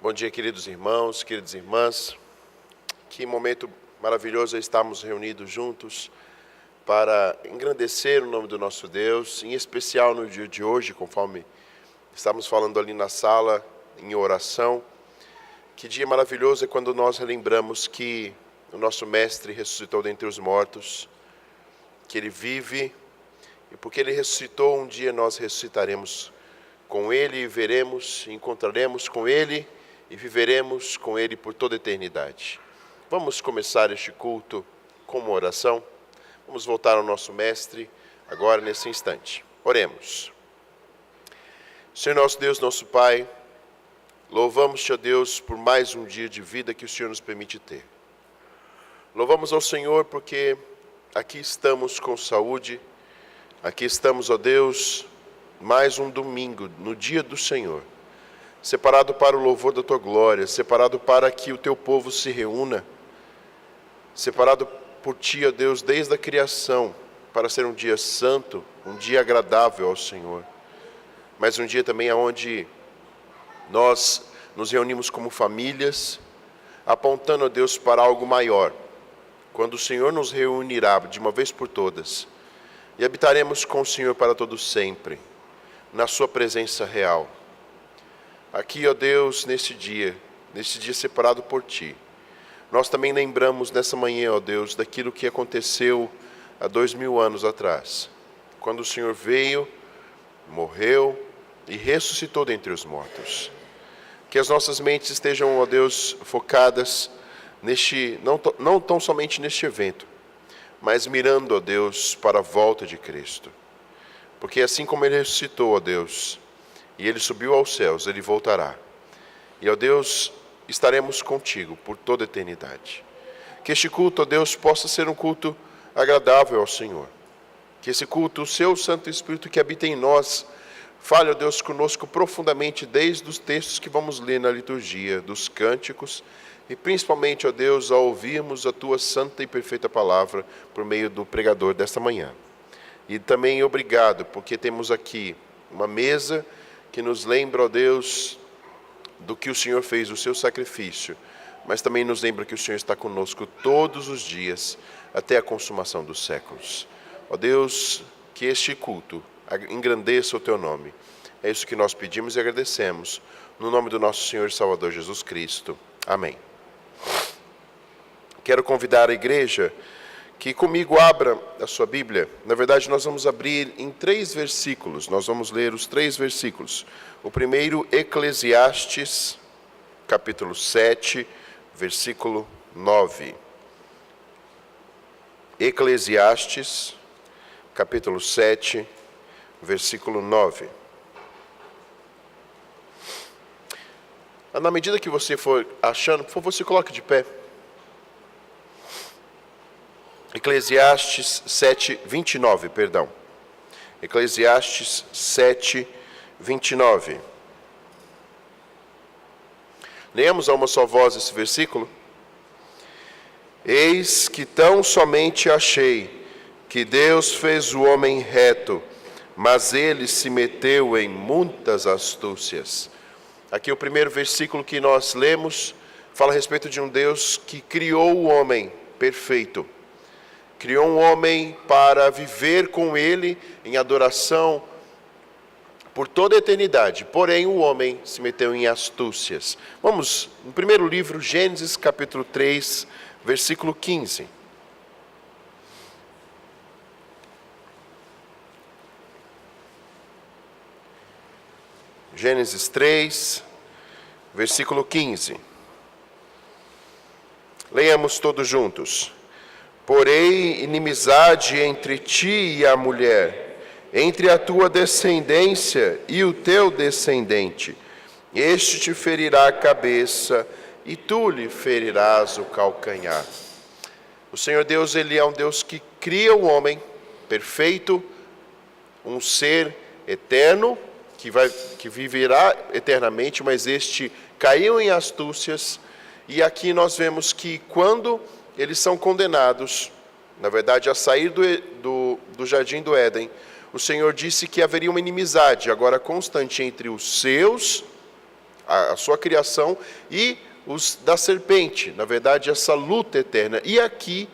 Bom dia, queridos irmãos, queridas irmãs. Que momento maravilhoso estarmos reunidos juntos para engrandecer o nome do nosso Deus, em especial no dia de hoje, conforme estamos falando ali na sala, em oração. Que dia maravilhoso é quando nós relembramos que o nosso Mestre ressuscitou dentre os mortos, que Ele vive, e porque Ele ressuscitou, um dia nós ressuscitaremos com Ele, e veremos, encontraremos com Ele, e viveremos com Ele por toda a eternidade. Vamos começar este culto com uma oração. Vamos voltar ao nosso Mestre agora nesse instante. Oremos. Senhor nosso Deus, nosso Pai, louvamos-te, ó Deus, por mais um dia de vida que o Senhor nos permite ter. Louvamos ao Senhor porque aqui estamos com saúde, aqui estamos, ó Deus, mais um domingo, no dia do Senhor, separado para o louvor da Tua glória, separado para que o Teu povo se reúna, separado por Ti, ó Deus, desde a criação, para ser um dia santo, um dia agradável ao Senhor, mas um dia também onde nós nos reunimos como famílias, apontando, ó Deus, para algo maior, quando o Senhor nos reunirá de uma vez por todas, e habitaremos com o Senhor para todo sempre, na Sua presença real. Aqui, ó Deus, nesse dia separado por Ti, nós também lembramos nessa manhã, ó Deus, daquilo que aconteceu há 2000 anos atrás, quando o Senhor veio, morreu e ressuscitou dentre os mortos. Que as nossas mentes estejam, ó Deus, focadas não tão somente neste evento, mas mirando, ó Deus, para a volta de Cristo. Porque assim como Ele ressuscitou, ó Deus, e Ele subiu aos céus, Ele voltará. E, ó Deus, estaremos contigo por toda a eternidade. Que este culto, ó Deus, possa ser um culto agradável ao Senhor. Que esse culto, o Seu Santo Espírito que habita em nós, fale, ó Deus, conosco profundamente desde os textos que vamos ler na liturgia, dos cânticos, e principalmente, ó Deus, ao ouvirmos a Tua santa e perfeita palavra por meio do pregador desta manhã. E também obrigado, porque temos aqui uma mesa que nos lembra, ó Deus, do que o Senhor fez, o Seu sacrifício, mas também nos lembra que o Senhor está conosco todos os dias, até a consumação dos séculos. Ó Deus, que este culto engrandeça o Teu nome. É isso que nós pedimos e agradecemos, no nome do nosso Senhor e Salvador Jesus Cristo. Amém. Quero convidar a igreja que comigo abra a sua Bíblia. Na verdade, nós vamos abrir em 3 versículos. Nós vamos ler os 3 versículos. O primeiro, Eclesiastes, capítulo 7, versículo 9. Eclesiastes, capítulo 7, versículo 9. Na medida que você for achando, por favor, se coloque de pé. Eclesiastes 7, 29, perdão. Eclesiastes 7, 29. Leamos a uma só voz esse versículo. Eis que tão somente achei que Deus fez o homem reto, mas ele se meteu em muitas astúcias. Aqui o primeiro versículo que nós lemos fala a respeito de um Deus que criou o homem perfeito. Criou um homem para viver com Ele em adoração por toda a eternidade. Porém, o homem se meteu em astúcias. Vamos, no primeiro livro, Gênesis, capítulo 3, versículo 15. Gênesis 3, versículo 15. Leiamos todos juntos. Porém, inimizade entre ti e a mulher, entre a tua descendência e o teu descendente. Este te ferirá a cabeça e tu lhe ferirás o calcanhar. O Senhor Deus, Ele é um Deus que cria o homem perfeito, um ser eterno, que viverá eternamente, mas este caiu em astúcias. E aqui nós vemos que quando eles são condenados, na verdade, a sair do jardim do Éden, o Senhor disse que haveria uma inimizade agora constante entre os seus a sua criação e os da serpente, na verdade, essa luta eterna. E aqui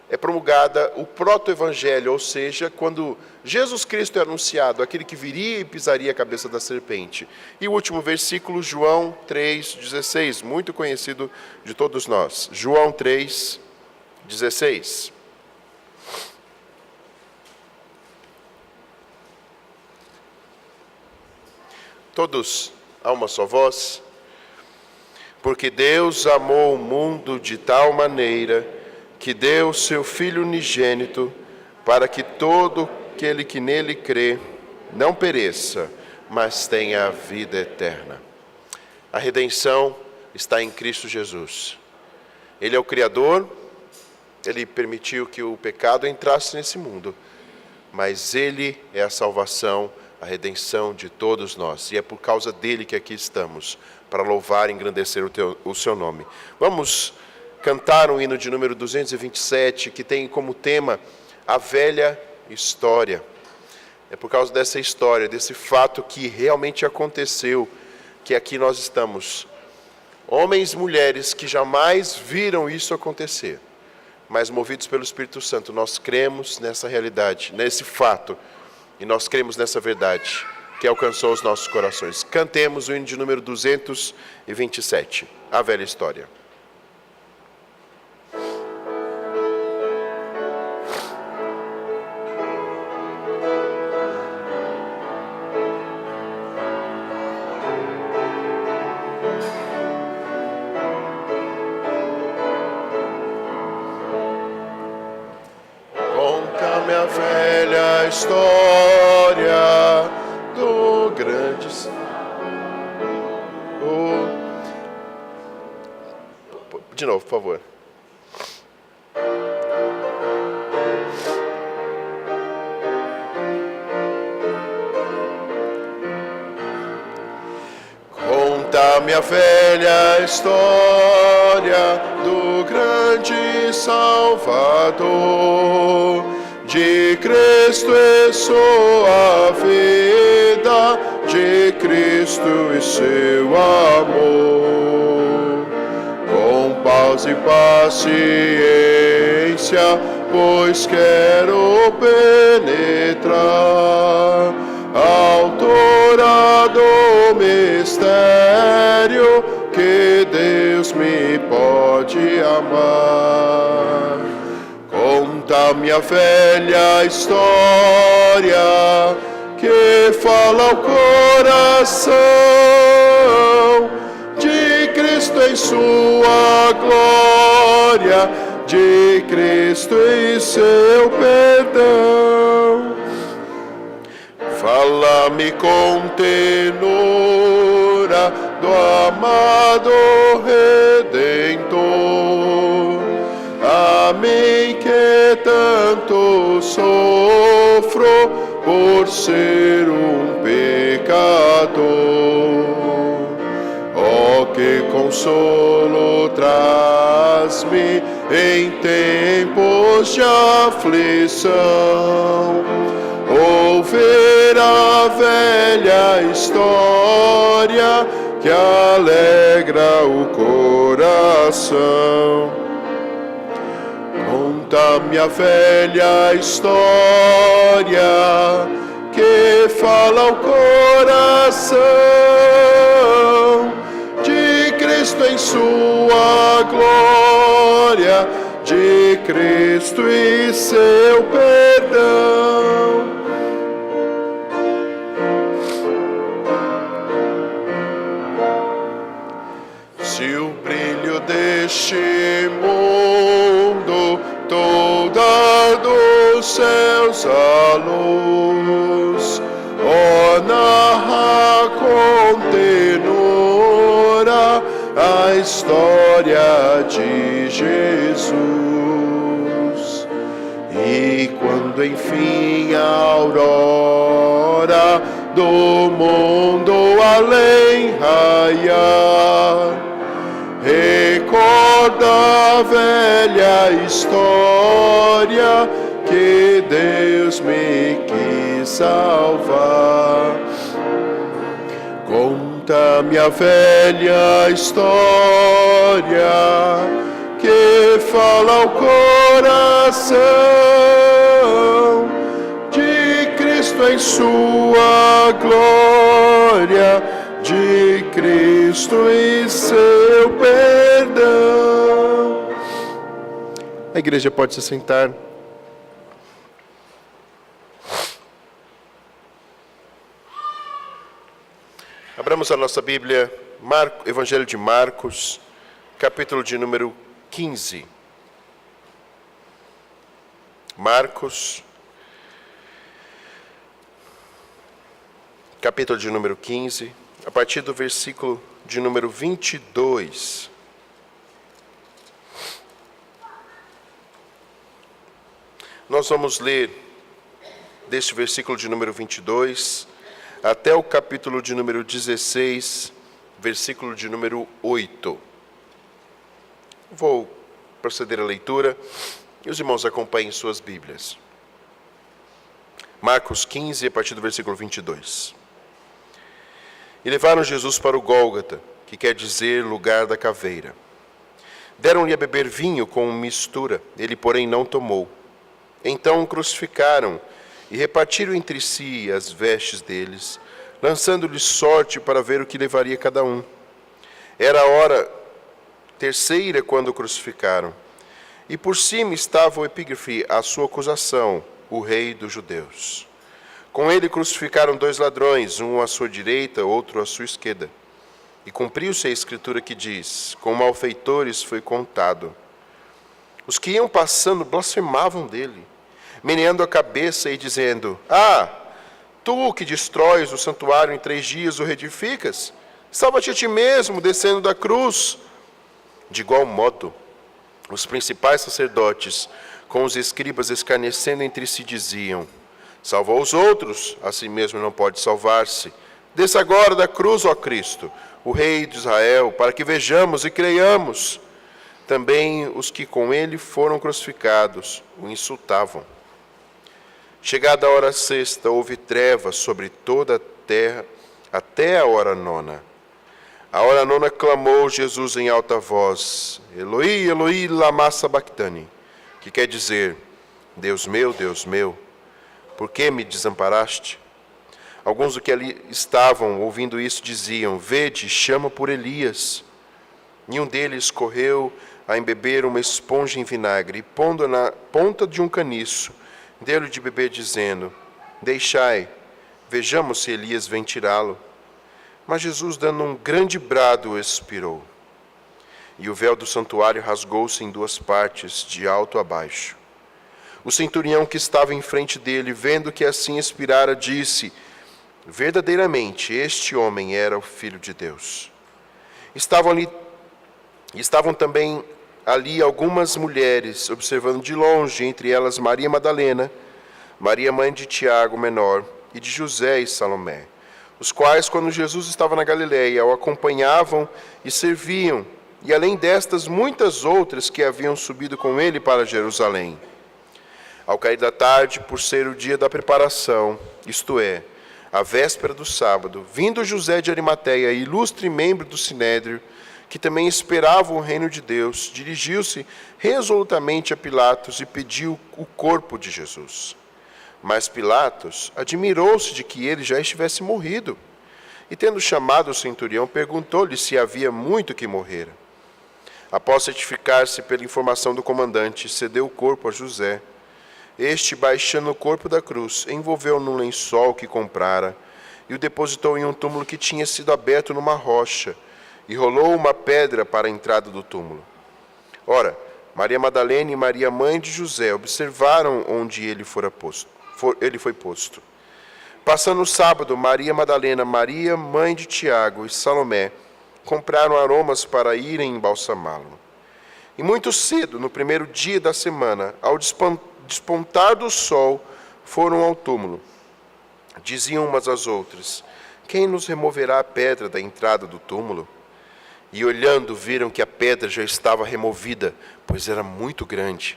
é promulgada o proto-evangelho, ou seja, quando Jesus Cristo é anunciado, aquele que viria e pisaria a cabeça da serpente. E o último versículo, João 3,16, muito conhecido de todos nós. João 3,16. Todos a uma só voz. Porque Deus amou o mundo de tal maneira que deu seu Filho unigênito, para que todo aquele que nele crê não pereça, mas tenha a vida eterna. A redenção está em Cristo Jesus. Ele é o Criador, Ele permitiu que o pecado entrasse nesse mundo, mas Ele é a salvação, a redenção de todos nós. E é por causa dele que aqui estamos, para louvar e engrandecer o seu nome. Vamos cantar um hino de número 227, que tem como tema a velha história. É por causa dessa história, desse fato que realmente aconteceu, que aqui nós estamos. Homens e mulheres que jamais viram isso acontecer, mas movidos pelo Espírito Santo, nós cremos nessa realidade, nesse fato, e nós cremos nessa verdade que alcançou os nossos corações. Cantemos o hino de número 227, a velha história. Conta-me a velha história do grande... De novo, por favor. Conta-me a velha história do grande Salvador. De Cristo e sua vida, de Cristo e seu amor. Com pausa e paciência, pois quero penetrar, autora do mistério que Deus me pode amar. Conta-me a velha história que fala ao coração de Cristo em sua glória, de Cristo em seu perdão. Fala-me com ternura do amado Redentor, a mim que tanto sofro por ser um pecador. Oh, que consolo traz-me em tempos de aflição, ouvir a velha história que alegra o coração. Conta-me a velha história que fala ao coração de Cristo em sua glória, de Cristo e seu perdão. Se o brilho deste mundo toda dos céus a luz, ó, narra com ternura a história de Jesus. E quando enfim a aurora do mundo além raiar, recorda a velha história que Deus me quis salvar. Com conta-me a velha história que fala ao coração de Cristo em sua glória, de Cristo e seu perdão. A igreja pode se sentar. Abramos a nossa Bíblia, Evangelho de Marcos, capítulo de número 15. Marcos, capítulo de número 15, a partir do versículo de número 22. Nós vamos ler deste versículo de número 22 até o capítulo de número 16, versículo de número 8. Vou proceder à leitura e os irmãos acompanhem suas Bíblias. Marcos 15, a partir do versículo 22. E levaram Jesus para o Gólgota, que quer dizer lugar da caveira. Deram-lhe a beber vinho com mistura, ele, porém, não tomou. Então o crucificaram e repartiram entre si as vestes deles, lançando-lhes sorte para ver o que levaria cada um. Era a hora terceira quando o crucificaram. E por cima estava o epígrafe, a sua acusação, o rei dos judeus. Com ele crucificaram 2 ladrões, um à sua direita, outro à sua esquerda. E cumpriu-se a escritura que diz: com malfeitores foi contado. Os que iam passando blasfemavam dele, meneando a cabeça e dizendo: tu que destróis o santuário em 3 dias o reedificas, salva-te a ti mesmo, descendo da cruz. De igual modo, os principais sacerdotes, com os escribas escarnecendo entre si, diziam: salvou os outros, a si mesmo não pode salvar-se. Desça agora da cruz, ó Cristo, o Rei de Israel, para que vejamos e creiamos. Também os que com ele foram crucificados o insultavam. Chegada a hora sexta, houve trevas sobre toda a terra até a hora 9. A hora 9 clamou Jesus em alta voz: Eloi, Eloi, lama sabachthani, que quer dizer: Deus meu, por que me desamparaste? Alguns do que ali estavam ouvindo isso diziam: vede, chama por Elias. E um deles correu a embeber uma esponja em vinagre, e pondo-a na ponta de um caniço, deu-lhe de beber, dizendo: deixai, vejamos se Elias vem tirá-lo. Mas Jesus, dando um grande brado, expirou. E o véu do santuário rasgou-se em 2 partes, de alto a baixo. O centurião que estava em frente dele, vendo que assim expirara, disse: verdadeiramente, este homem era o Filho de Deus. Estavam também ali algumas mulheres, observando de longe, entre elas Maria Madalena, Maria mãe de Tiago menor, e de José e Salomé, os quais, quando Jesus estava na Galileia, o acompanhavam e serviam, e além destas, muitas outras que haviam subido com ele para Jerusalém. Ao cair da tarde, por ser o dia da preparação, isto é, a véspera do sábado, vindo José de Arimateia, ilustre membro do Sinédrio, que também esperava o reino de Deus, dirigiu-se resolutamente a Pilatos e pediu o corpo de Jesus. Mas Pilatos admirou-se de que ele já estivesse morrido, e tendo chamado o centurião, perguntou-lhe se havia muito que morrera. Após certificar-se pela informação do comandante, cedeu o corpo a José. Este, baixando o corpo da cruz, envolveu-o num lençol que comprara e o depositou em um túmulo que tinha sido aberto numa rocha, e rolou uma pedra para a entrada do túmulo. Ora, Maria Madalena e Maria, mãe de José, observaram onde ele foi posto. Passando o sábado, Maria Madalena, Maria, mãe de Tiago e Salomé, compraram aromas para irem embalsamá-lo. E muito cedo, no primeiro dia da semana, ao despontar do sol, foram ao túmulo. Diziam umas às outras: quem nos removerá a pedra da entrada do túmulo? E olhando, viram que a pedra já estava removida, pois era muito grande.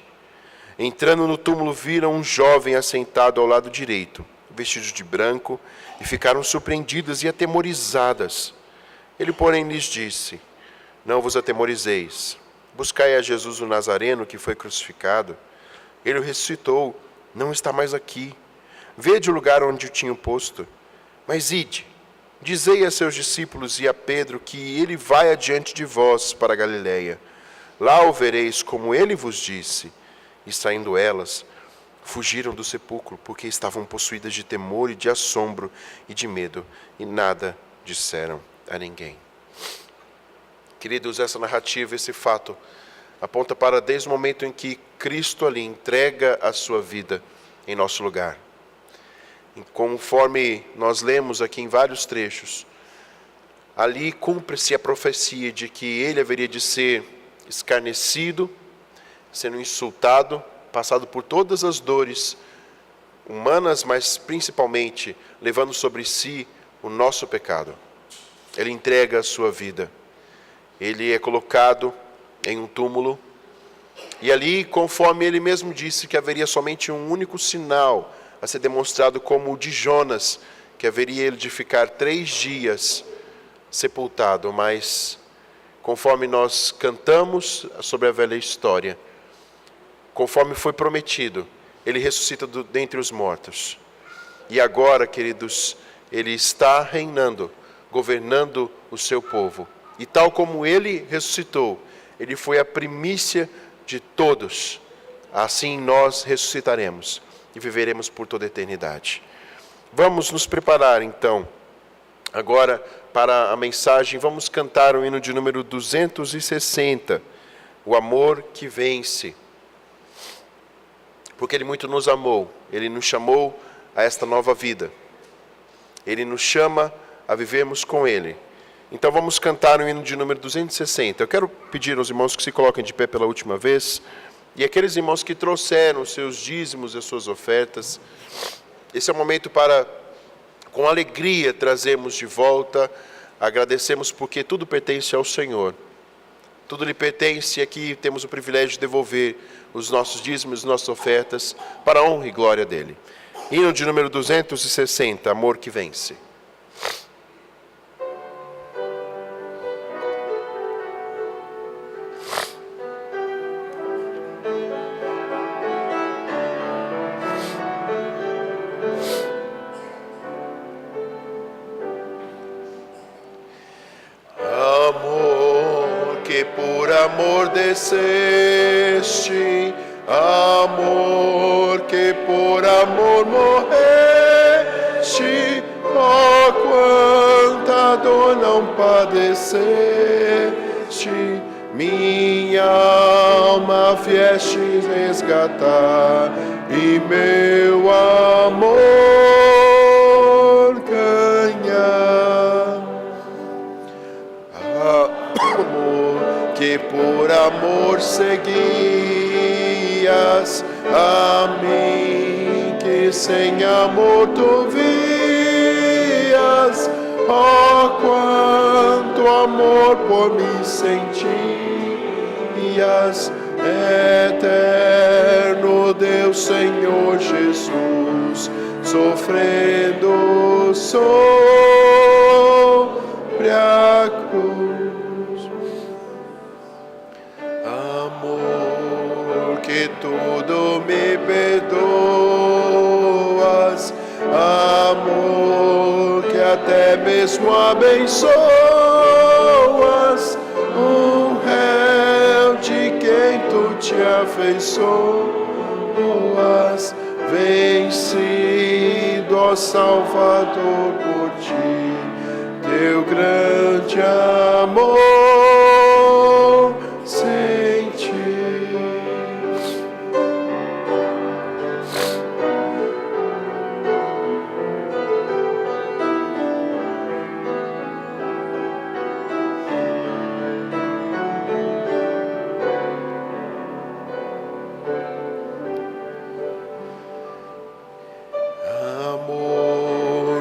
Entrando no túmulo, viram um jovem assentado ao lado direito, vestido de branco, e ficaram surpreendidas e atemorizadas. Ele, porém, lhes disse: não vos atemorizeis. Buscai a Jesus o Nazareno, que foi crucificado. Ele o ressuscitou, não está mais aqui. Vede o lugar onde o tinham posto. Mas ide, dizei a seus discípulos e a Pedro que ele vai adiante de vós para a Galiléia. Lá o vereis como ele vos disse. E saindo elas, fugiram do sepulcro, porque estavam possuídas de temor e de assombro e de medo, e nada disseram a ninguém. Queridos, essa narrativa, esse fato, aponta para desde o momento em que Cristo ali entrega a sua vida em nosso lugar. E conforme nós lemos aqui em vários trechos, ali cumpre-se a profecia de que ele haveria de ser escarnecido, sendo insultado, passado por todas as dores humanas, mas principalmente levando sobre si o nosso pecado. Ele entrega a sua vida. Ele é colocado em um túmulo, e ali, conforme ele mesmo disse, que haveria somente um único sinal a ser demonstrado, como o de Jonas, que haveria ele de ficar 3 dias sepultado. Mas, conforme nós cantamos sobre a velha história, conforme foi prometido, ele ressuscita dentre os mortos. E agora, queridos, ele está reinando, governando o seu povo. E tal como ele ressuscitou, ele foi a primícia de todos. Assim nós ressuscitaremos e viveremos por toda a eternidade. Vamos nos preparar então, agora para a mensagem. Vamos cantar o hino de número 260, o amor que vence. Porque ele muito nos amou, ele nos chamou a esta nova vida. Ele nos chama a vivermos com ele. Então vamos cantar o hino de número 260. Eu quero pedir aos irmãos que se coloquem de pé pela última vez. E aqueles irmãos que trouxeram os seus dízimos e as suas ofertas, esse é o momento para, com alegria, trazermos de volta. Agradecemos porque tudo pertence ao Senhor. Tudo lhe pertence, e aqui temos o privilégio de devolver os nossos dízimos, as nossas ofertas, para a honra e glória dele. Hino de número 260, Amor que Vence. Amor desceste, amor que por amor morreste, oh quanta dor não padeceste, minha alma vieste resgatar e meu amor ganhar. Que por amor seguias a mim, que sem amor tu vias, oh quanto amor por mim sentias, eterno Deus Senhor Jesus, sofrendo sobre a cruz. Que tudo me perdoas, amor que até mesmo abençoas, um réu de quem tu te afeiçoas, vencido, ó Salvador, por ti, teu grande amor senti.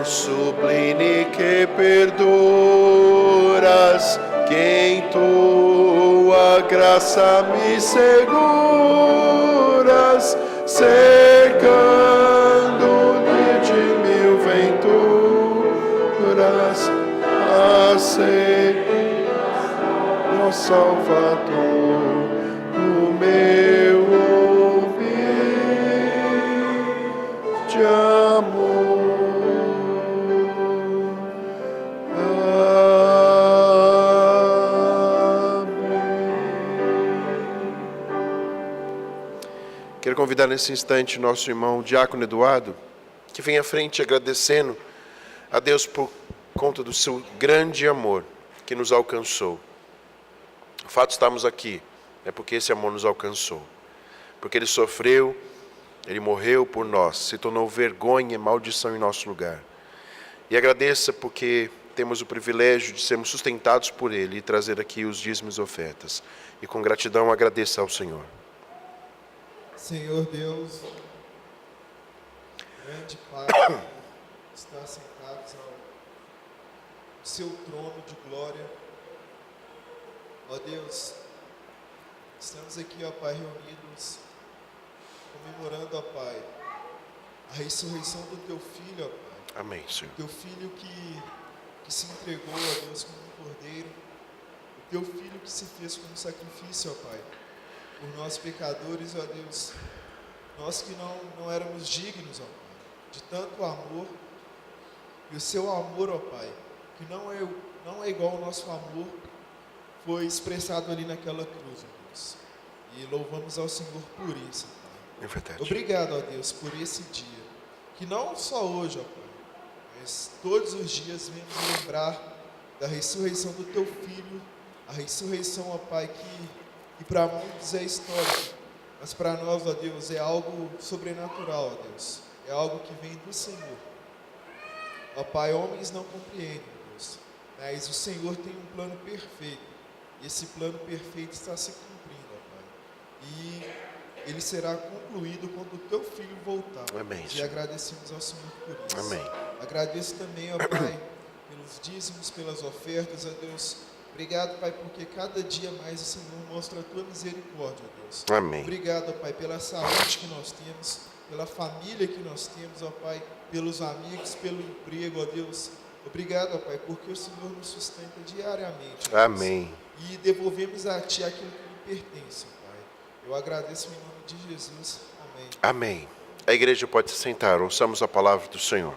Sublime que perduras, que em tua graça me seguras, cercando-me de mil venturas, aceita ó Salvador, o meu ouvir de amor. Quero convidar nesse instante nosso irmão Diácono Eduardo, que vem à frente agradecendo a Deus por conta do seu grande amor que nos alcançou. O fato de estarmos aqui é porque esse amor nos alcançou. Porque Ele sofreu, Ele morreu por nós, se tornou vergonha e maldição em nosso lugar. E agradeça porque temos o privilégio de sermos sustentados por Ele e trazer aqui os dízimos e ofertas. E com gratidão agradeça ao Senhor. Senhor Deus, grande Pai, está sentados ao seu trono de glória. Ó Deus, estamos aqui, ó Pai, reunidos, comemorando, ó Pai, a ressurreição do Teu Filho, ó Pai. Amém, Senhor. Teu Filho que se entregou, ó Deus, como um cordeiro. O Teu Filho que se fez como sacrifício, ó Pai, por nós pecadores, ó Deus, nós que não éramos dignos, ó Pai, de tanto amor, e o Seu amor, ó Pai, que não é igual ao nosso amor, foi expressado ali naquela cruz, ó Deus, e louvamos ao Senhor por isso, Pai. É verdade. Obrigado, ó Deus, por esse dia, que não só hoje, ó Pai, mas todos os dias vemos lembrar da ressurreição do Teu Filho, a ressurreição, ó Pai, que para muitos é histórico, mas para nós, ó Deus, é algo sobrenatural, ó Deus. É algo que vem do Senhor. Ó Pai, homens não compreendem, ó Deus, mas o Senhor tem um plano perfeito. E esse plano perfeito está se cumprindo, ó Pai. E ele será concluído quando o Teu Filho voltar. Amém. E agradecemos ao Senhor por isso. Amém. Agradeço também, ó Pai, pelos dízimos, pelas ofertas, ó Deus. Obrigado, Pai, porque cada dia mais o Senhor mostra a Tua misericórdia, ó Deus. Amém. Obrigado, ó Pai, pela saúde que nós temos, pela família que nós temos, ó Pai, pelos amigos, pelo emprego, ó Deus. Obrigado, ó Pai, porque o Senhor nos sustenta diariamente, ó Deus. Amém. E devolvemos a Ti aquilo que lhe pertence, ó Pai. Eu agradeço em nome de Jesus. Amém. Amém. A igreja pode se sentar, ouçamos a palavra do Senhor.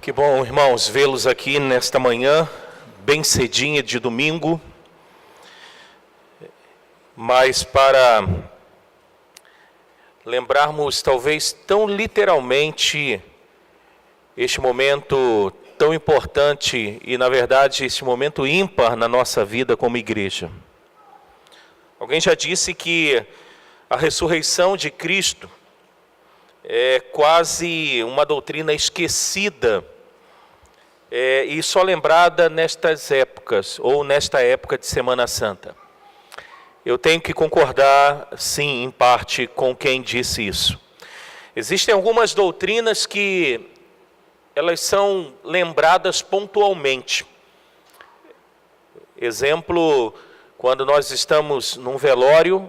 Que bom, irmãos, vê-los aqui nesta manhã, bem cedinha de domingo, mas para lembrarmos talvez tão literalmente este momento tão importante e, na verdade, este momento ímpar na nossa vida como igreja. Alguém já disse que a ressurreição de Cristo é quase uma doutrina esquecida e só lembrada nestas épocas, ou nesta época de Semana Santa. Eu tenho que concordar, sim, em parte, com quem disse isso. Existem algumas doutrinas que elas são lembradas pontualmente. Exemplo, quando nós estamos num velório,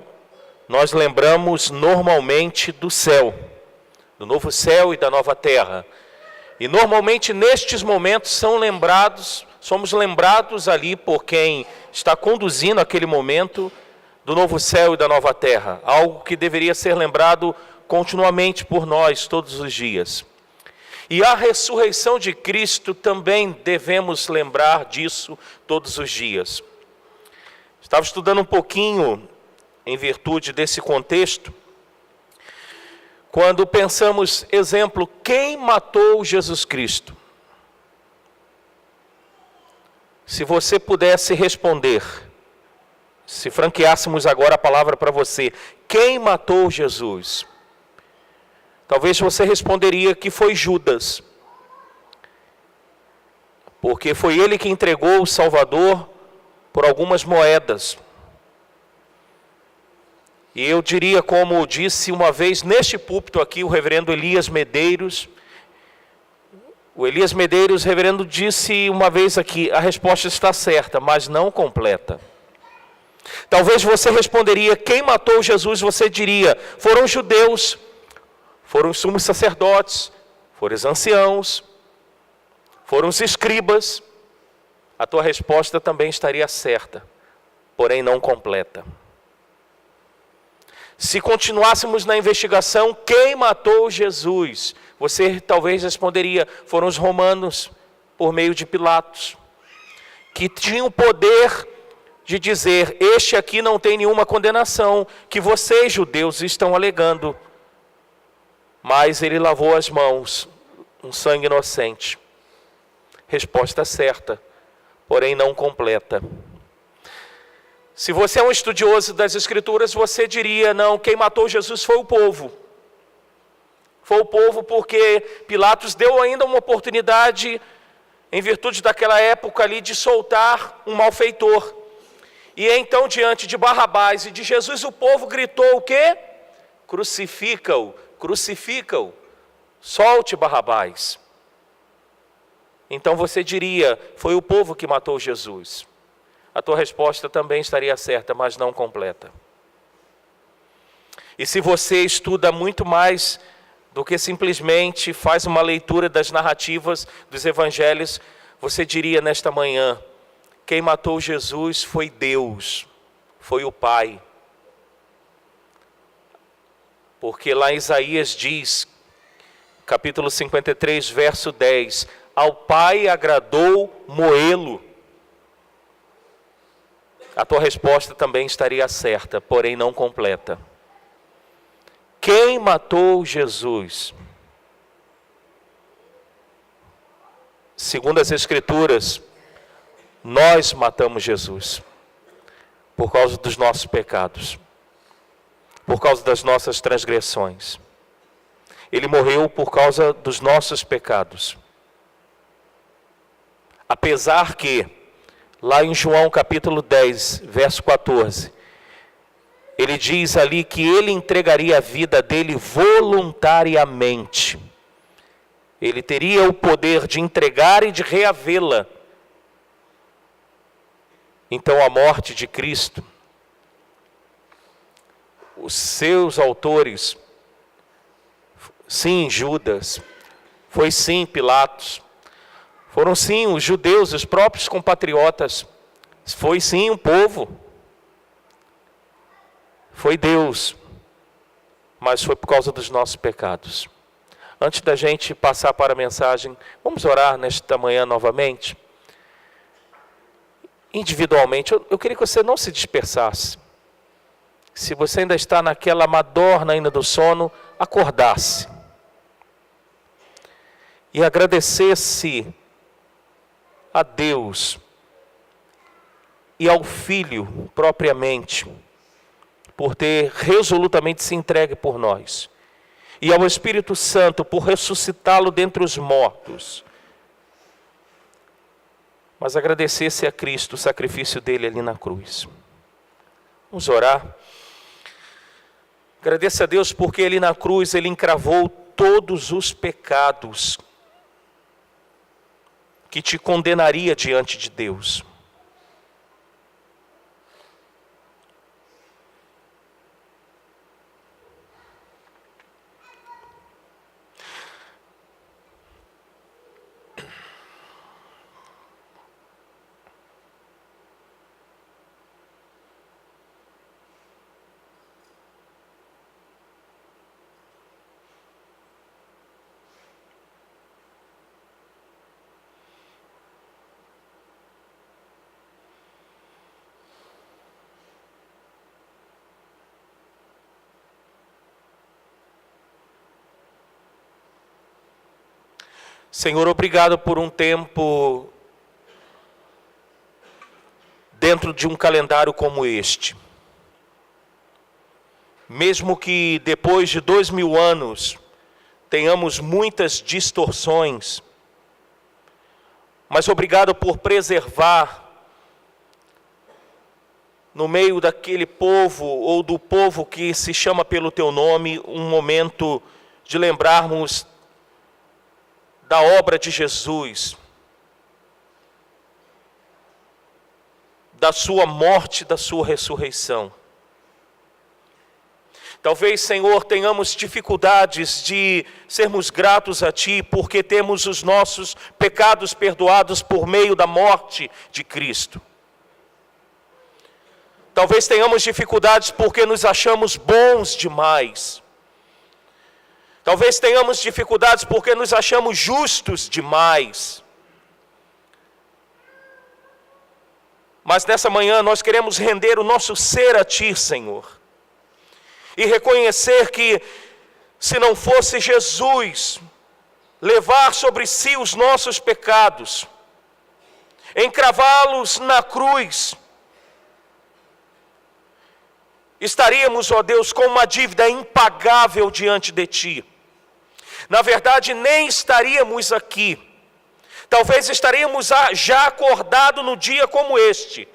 nós lembramos normalmente do céu, do novo céu e da nova terra. E normalmente nestes momentos somos lembrados ali por quem está conduzindo aquele momento do novo céu e da nova terra. Algo que deveria ser lembrado continuamente por nós todos os dias. E a ressurreição de Cristo também devemos lembrar disso todos os dias. Estava estudando um pouquinho em virtude desse contexto. Quando pensamos, exemplo, quem matou Jesus Cristo? Se você pudesse responder, se franqueássemos agora a palavra para você, quem matou Jesus? Talvez você responderia que foi Judas, porque foi ele que entregou o Salvador por algumas moedas. E eu diria, como disse uma vez neste púlpito aqui o reverendo Elias Medeiros, reverendo, disse uma vez aqui, a resposta está certa, mas não completa. Talvez você responderia: quem matou Jesus? Você diria: foram os judeus, foram os sumos sacerdotes, foram os anciãos, foram os escribas. A tua resposta também estaria certa, porém não completa. Se continuássemos na investigação, quem matou Jesus? Você talvez responderia: foram os romanos, por meio de Pilatos, que tinham o poder de dizer: este aqui não tem nenhuma condenação, que vocês, judeus, estão alegando. Mas ele lavou as mãos, um sangue inocente. Resposta certa, porém não completa. Se você é um estudioso das Escrituras, você diria: não, quem matou Jesus foi o povo. Foi o povo porque Pilatos deu ainda uma oportunidade, em virtude daquela época ali, de soltar um malfeitor. E então, diante de Barrabás e de Jesus, o povo gritou o quê? Crucifica-o, crucifica-o, solte Barrabás. Então você diria: foi o povo que matou Jesus. A tua resposta também estaria certa, mas não completa. E se você estuda muito mais do que simplesmente faz uma leitura das narrativas dos evangelhos, você diria nesta manhã: quem matou Jesus foi Deus, foi o Pai. Porque lá em Isaías diz, capítulo 53, verso 10, ao Pai agradou moê-lo. A tua resposta também estaria certa, porém não completa. Quem matou Jesus? Segundo as Escrituras, nós matamos Jesus por causa dos nossos pecados, por causa das nossas transgressões. Ele morreu por causa dos nossos pecados. Apesar que, lá em João capítulo 10, verso 14, ele diz ali que ele entregaria a vida dele voluntariamente. Ele teria o poder de entregar e de reavê-la. Então a morte de Cristo, os seus autores, sim, Judas, foi sim Pilatos, foram sim os judeus, os próprios compatriotas, foi sim o povo, foi Deus, mas foi por causa dos nossos pecados. Antes da gente passar para a mensagem, vamos orar nesta manhã novamente? Individualmente, eu queria que você não se dispersasse. Se você ainda está naquela madorna ainda do sono, acordasse. E agradecesse a Deus e ao Filho propriamente, por ter resolutamente se entregue por nós. E ao Espírito Santo por ressuscitá-lo dentre os mortos. Mas agradecesse a Cristo o sacrifício dele ali na cruz. Vamos orar. Agradeça a Deus porque ele na cruz, ele encravou todos os pecados que te condenaria diante de Deus. Senhor, obrigado por um tempo dentro de um calendário como este. Mesmo que depois de 2000 anos tenhamos muitas distorções, mas obrigado por preservar no meio daquele povo ou do povo que se chama pelo teu nome, um momento de lembrarmos da obra de Jesus, da sua morte, da sua ressurreição. Talvez, Senhor, tenhamos dificuldades de sermos gratos a Ti, porque temos os nossos pecados perdoados por meio da morte de Cristo. Talvez tenhamos dificuldades porque nos achamos bons demais. Talvez tenhamos dificuldades porque nos achamos justos demais. Mas nessa manhã nós queremos render o nosso ser a Ti, Senhor. E reconhecer que, se não fosse Jesus levar sobre si os nossos pecados, encravá-los na cruz, estaríamos, ó Deus, com uma dívida impagável diante de Ti. Na verdade, nem estaríamos aqui. Talvez estaríamos já acordados no dia como este,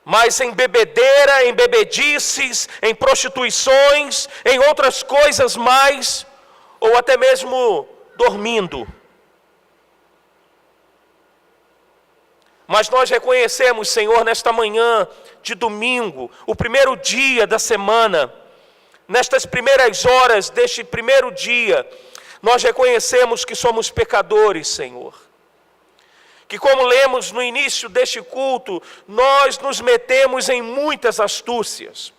mas em bebedeira, em bebedices, em prostituições, em outras coisas mais, ou até mesmo dormindo. Mas nós reconhecemos, Senhor, nesta manhã de domingo, o primeiro dia da semana, nestas primeiras horas deste primeiro dia, nós reconhecemos que somos pecadores, Senhor. Que, como lemos no início deste culto, nós nos metemos em muitas astúcias.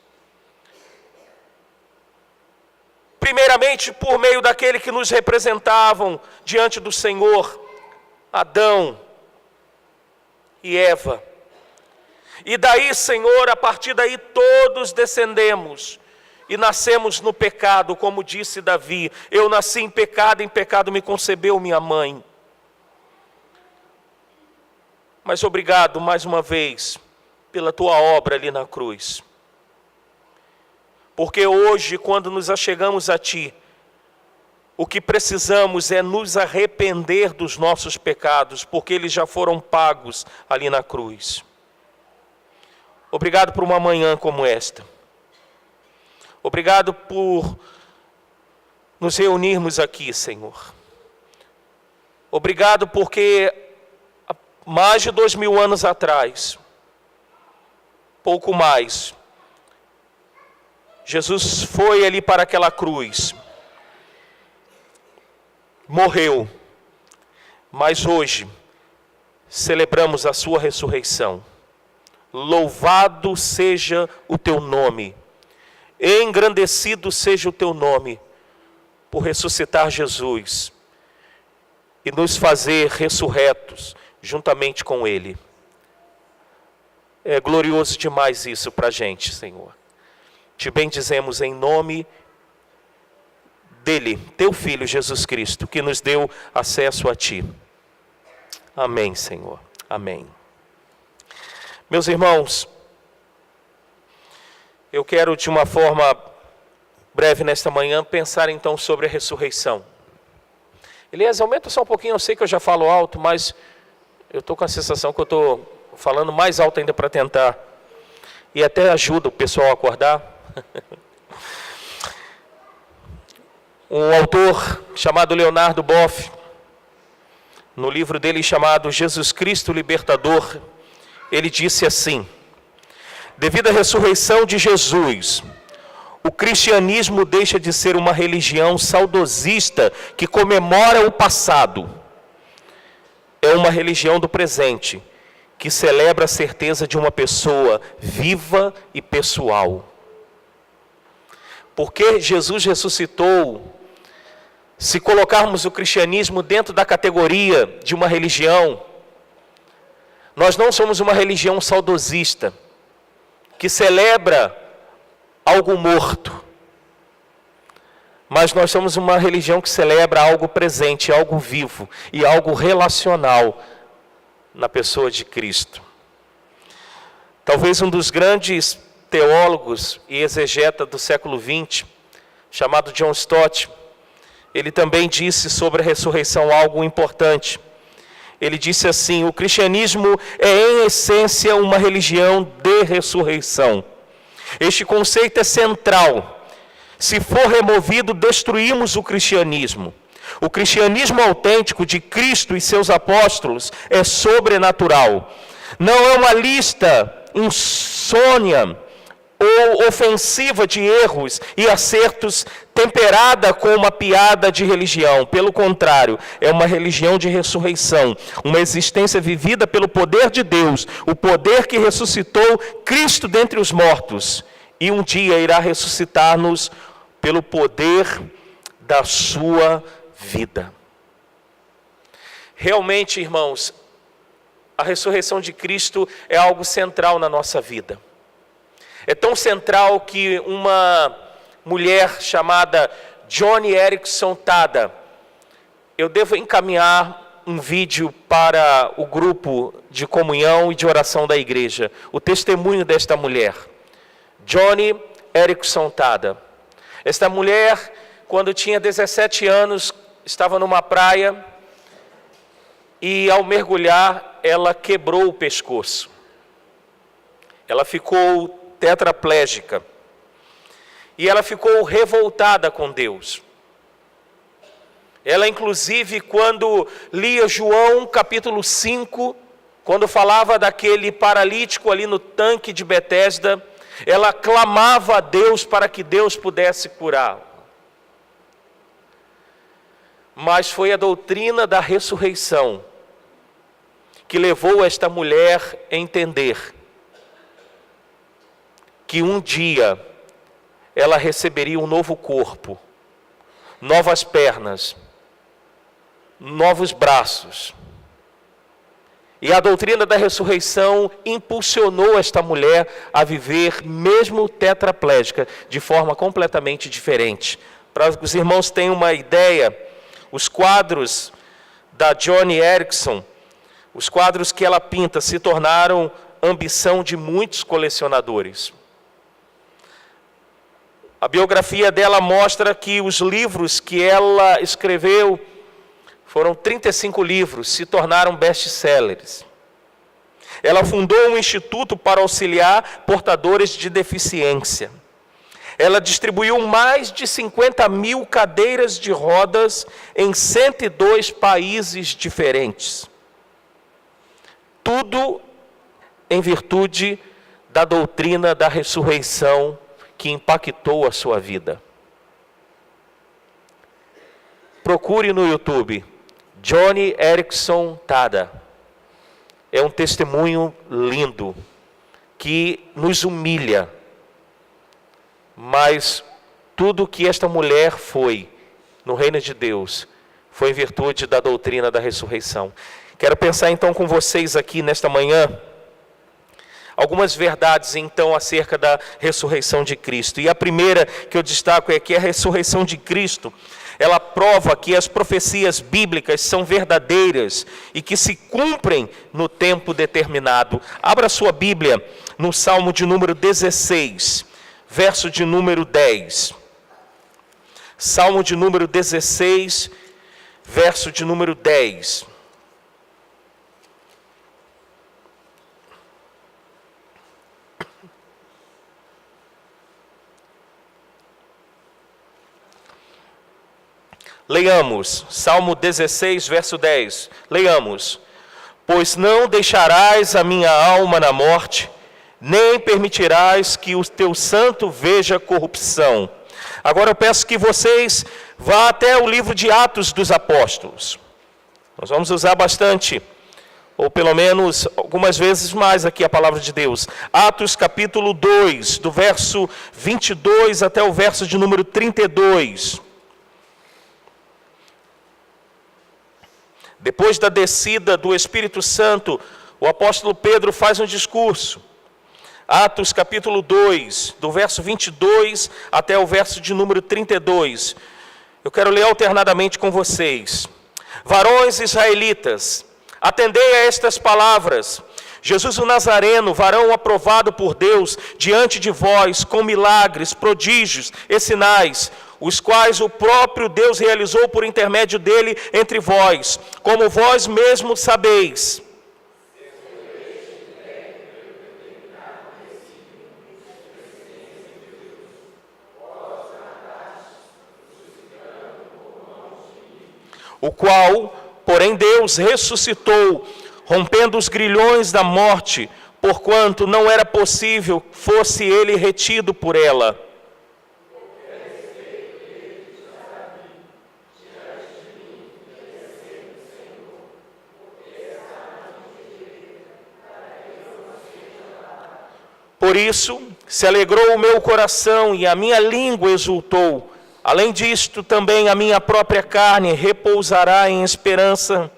Primeiramente, por meio daquele que nos representavam diante do Senhor, Adão e Eva. E daí, Senhor, a partir daí todos descendemos e nascemos no pecado, como disse Davi: eu nasci em pecado me concebeu minha mãe. Mas obrigado mais uma vez pela Tua obra ali na cruz. Porque hoje, quando nos achegamos a Ti, o que precisamos é nos arrepender dos nossos pecados, porque eles já foram pagos ali na cruz. Obrigado por uma manhã como esta. Obrigado por nos reunirmos aqui, Senhor. Obrigado porque mais de 2000 anos atrás, pouco mais, Jesus foi ali para aquela cruz, morreu, mas hoje celebramos a sua ressurreição. Louvado seja o Teu nome, engrandecido seja o Teu nome, por ressuscitar Jesus e nos fazer ressurretos juntamente com Ele. É glorioso demais isso para a gente, Senhor. Te bendizemos em nome dEle, Teu Filho Jesus Cristo, que nos deu acesso a Ti. Amém, Senhor. Amém. Meus irmãos, eu quero de uma forma breve nesta manhã pensar então sobre a ressurreição. Elias, aumenta só um pouquinho, eu sei que eu já falo alto, mas eu estou com a sensação que eu estou falando mais alto ainda para tentar. E até ajuda o pessoal a acordar. Um autor chamado Leonardo Boff, no livro dele chamado Jesus Cristo Libertador, ele disse assim: devido à ressurreição de Jesus, o cristianismo deixa de ser uma religião saudosista que comemora o passado. É uma religião do presente, que celebra a certeza de uma pessoa viva e pessoal. Porque Jesus ressuscitou, se colocarmos o cristianismo dentro da categoria de uma religião, nós não somos uma religião saudosista, que celebra algo morto. Mas nós somos uma religião que celebra algo presente, algo vivo e algo relacional na pessoa de Cristo. Talvez um dos grandes teólogos e exegeta do século XX, chamado John Stott, ele também disse sobre a ressurreição algo importante. Ele disse assim: o cristianismo é em essência uma religião de ressurreição. Este conceito é central. Se for removido, destruímos o cristianismo. O cristianismo autêntico de Cristo e seus apóstolos é sobrenatural. Não é uma lista insônia ou ofensiva de erros e acertos temperada com uma piada de religião. Pelo contrário, é uma religião de ressurreição, uma existência vivida pelo poder de Deus, o poder que ressuscitou Cristo dentre os mortos, e um dia irá ressuscitar-nos pelo poder da sua vida. Realmente, irmãos, a ressurreição de Cristo é algo central na nossa vida. É tão central que uma mulher chamada Joni Eareckson Tada, eu devo encaminhar um vídeo para o grupo de comunhão e de oração da igreja, o testemunho desta mulher, Joni Eareckson Tada. Esta mulher, quando tinha 17 anos, estava numa praia e, ao mergulhar, ela quebrou o pescoço. Ela ficou tetraplégica. E ela ficou revoltada com Deus. Ela, inclusive, quando lia João capítulo 5, quando falava daquele paralítico ali no tanque de Betesda, ela clamava a Deus para que Deus pudesse curá-lo. Mas foi a doutrina da ressurreição que levou esta mulher a entender que um dia ela receberia um novo corpo, novas pernas, novos braços. E a doutrina da ressurreição impulsionou esta mulher a viver, mesmo tetraplégica, de forma completamente diferente. Para que os irmãos tenham uma ideia, os quadros da Joni Eareckson, os quadros que ela pinta, se tornaram ambição de muitos colecionadores. A biografia dela mostra que os livros que ela escreveu, foram 35 livros, se tornaram best-sellers. Ela fundou um instituto para auxiliar portadores de deficiência. Ela distribuiu mais de 50 mil cadeiras de rodas em 102 países diferentes. Tudo em virtude da doutrina da ressurreição que impactou a sua vida. Procure no YouTube, Joni Eareckson Tada. É um testemunho lindo, que nos humilha. Mas tudo que esta mulher foi no reino de Deus, foi em virtude da doutrina da ressurreição. Quero pensar então com vocês aqui nesta manhã, algumas verdades, então, acerca da ressurreição de Cristo. E a primeira que eu destaco é que a ressurreição de Cristo, ela prova que as profecias bíblicas são verdadeiras e que se cumprem no tempo determinado. Abra sua Bíblia no Salmo de número 16, verso de número 10. Salmo de número 16, verso de número 10. Leiamos, Salmo 16, verso 10. Leiamos. Pois não deixarás a minha alma na morte, nem permitirás que o teu santo veja corrupção. Agora eu peço que vocês vá até o livro de Atos dos Apóstolos. Nós vamos usar bastante, ou pelo menos algumas vezes mais aqui a palavra de Deus. Atos capítulo 2, do verso 22 até o verso de número 32. Depois da descida do Espírito Santo, o apóstolo Pedro faz um discurso. Atos capítulo 2, do verso 22 até o verso de número 32. Eu quero ler alternadamente com vocês. Varões israelitas, atendei a estas palavras. Jesus o Nazareno, varão aprovado por Deus, diante de vós, com milagres, prodígios e sinais, os quais o próprio Deus realizou por intermédio dele entre vós, como vós mesmos sabeis. O qual, porém, Deus ressuscitou, rompendo os grilhões da morte, porquanto não era possível fosse ele retido por ela. Por isso se alegrou o meu coração e a minha língua exultou. Além disto, também a minha própria carne repousará em esperança.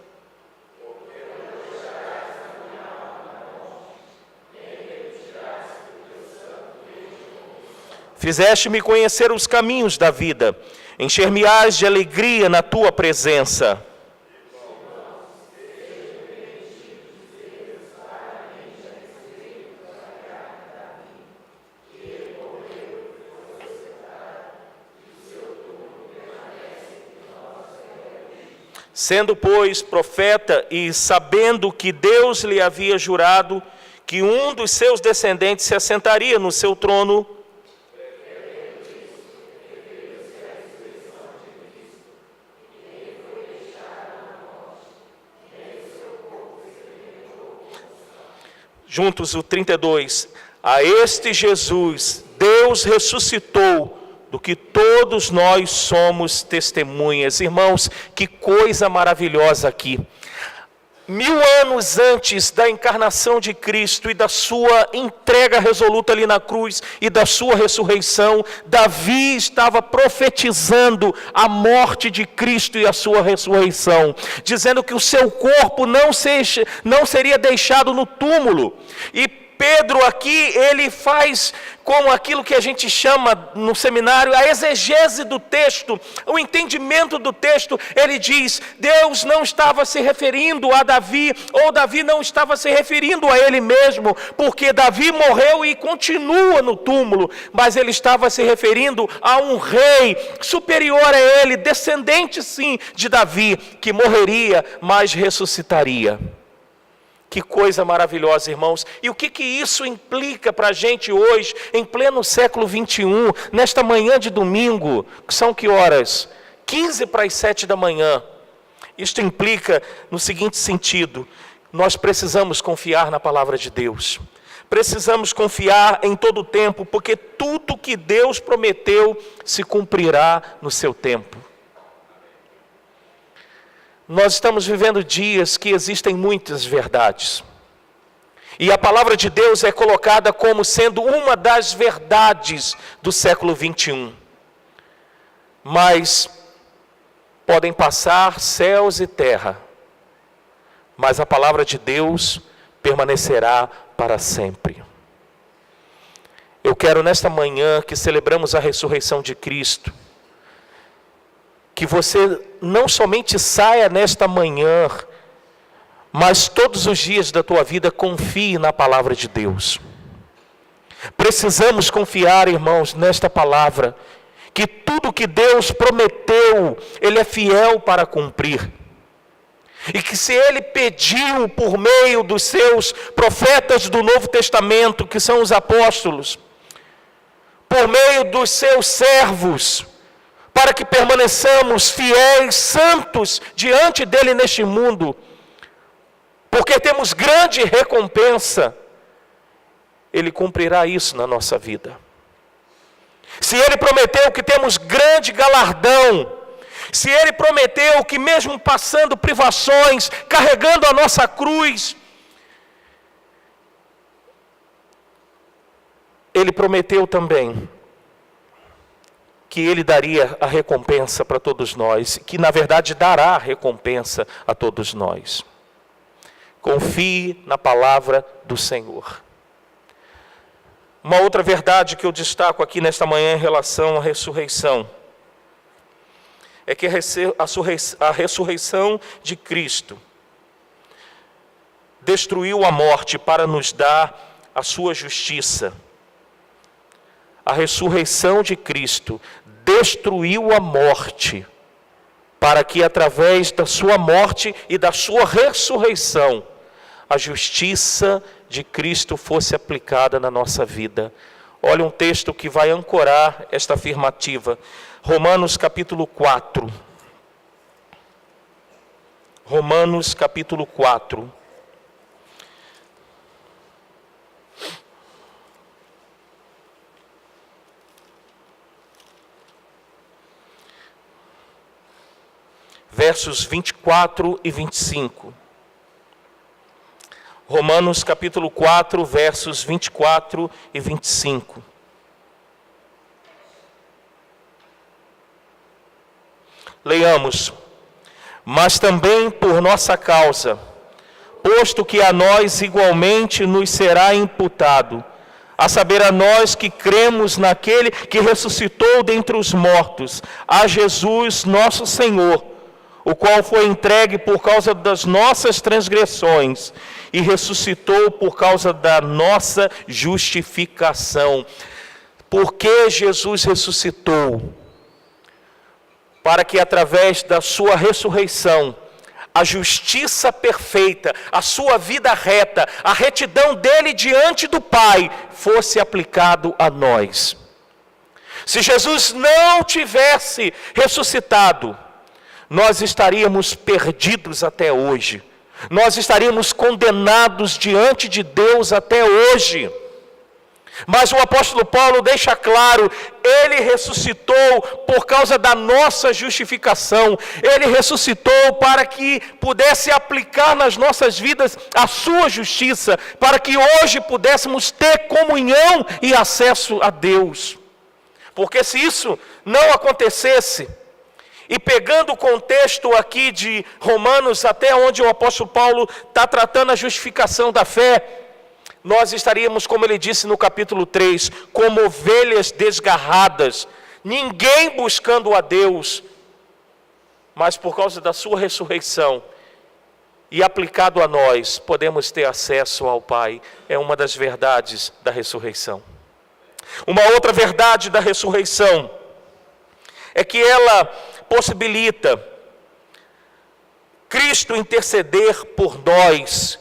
Fizeste-me conhecer os caminhos da vida, encher-me-ás de alegria na tua presença. Sendo, pois, profeta e sabendo que Deus lhe havia jurado que um dos seus descendentes se assentaria no seu trono, juntos o 32, a este Jesus Deus ressuscitou, do que todos nós somos testemunhas. Irmãos, que coisa maravilhosa aqui. 1000 anos antes da encarnação de Cristo e da sua entrega resoluta ali na cruz e da sua ressurreição, Davi estava profetizando a morte de Cristo e a sua ressurreição, dizendo que o seu corpo não seria deixado no túmulo. E Pedro aqui, ele faz como aquilo que a gente chama no seminário, a exegese do texto, o entendimento do texto. Ele diz, Deus não estava se referindo a Davi, ou Davi não estava se referindo a ele mesmo, porque Davi morreu e continua no túmulo, mas ele estava se referindo a um rei superior a ele, descendente sim de Davi, que morreria, mas ressuscitaria. Que coisa maravilhosa, irmãos. E o que isso implica para a gente hoje, em pleno século 21, nesta manhã de domingo, que são que horas? 15 para as 7 da manhã. Isto implica no seguinte sentido: nós precisamos confiar na palavra de Deus. Precisamos confiar em todo o tempo, porque tudo que Deus prometeu se cumprirá no seu tempo. Nós estamos vivendo dias que existem muitas verdades. E a palavra de Deus é colocada como sendo uma das verdades do século 21. Mas podem passar céus e terra, mas a palavra de Deus permanecerá para sempre. Eu quero nesta manhã que celebramos a ressurreição de Cristo, que você não somente saia nesta manhã, mas todos os dias da tua vida confie na palavra de Deus. Precisamos confiar, irmãos, nesta palavra, que tudo que Deus prometeu, Ele é fiel para cumprir. E que se Ele pediu por meio dos seus profetas do Novo Testamento, que são os apóstolos, por meio dos seus servos, para que permaneçamos fiéis, santos, diante dEle neste mundo, porque temos grande recompensa, Ele cumprirá isso na nossa vida. Se Ele prometeu que temos grande galardão, se Ele prometeu que mesmo passando privações, carregando a nossa cruz, Ele prometeu também que Ele daria a recompensa para todos nós, que na verdade dará a recompensa a todos nós. Confie na palavra do Senhor. Uma outra verdade que eu destaco aqui nesta manhã em relação à ressurreição, é que a ressurreição de Cristo destruiu a morte para nos dar a sua justiça. A ressurreição de Cristo destruiu a morte, para que através da sua morte e da sua ressurreição, a justiça de Cristo fosse aplicada na nossa vida. Olha um texto que vai ancorar esta afirmativa. Romanos capítulo 4. Romanos capítulo 4. versos 24 e 25. Romanos capítulo 4, versos 24 e 25. Leiamos. Mas também por nossa causa, posto que a nós igualmente nos será imputado, a saber, a nós que cremos naquele que ressuscitou dentre os mortos, a Jesus nosso Senhor, o qual foi entregue por causa das nossas transgressões e ressuscitou por causa da nossa justificação. Por que Jesus ressuscitou? Para que através da sua ressurreição, a justiça perfeita, a sua vida reta, a retidão dele diante do Pai, fosse aplicado a nós. Se Jesus não tivesse ressuscitado, nós estaríamos perdidos até hoje. Nós estaríamos condenados diante de Deus até hoje. Mas o apóstolo Paulo deixa claro, ele ressuscitou por causa da nossa justificação. Ele ressuscitou para que pudesse aplicar nas nossas vidas a sua justiça, para que hoje pudéssemos ter comunhão e acesso a Deus. Porque se isso não acontecesse, e pegando o contexto aqui de Romanos, até onde o apóstolo Paulo está tratando a justificação da fé, nós estaríamos, como ele disse no capítulo 3, como ovelhas desgarradas, ninguém buscando a Deus, mas por causa da sua ressurreição, e aplicado a nós, podemos ter acesso ao Pai. É uma das verdades da ressurreição. Uma outra verdade da ressurreição é que ela possibilita Cristo interceder por nós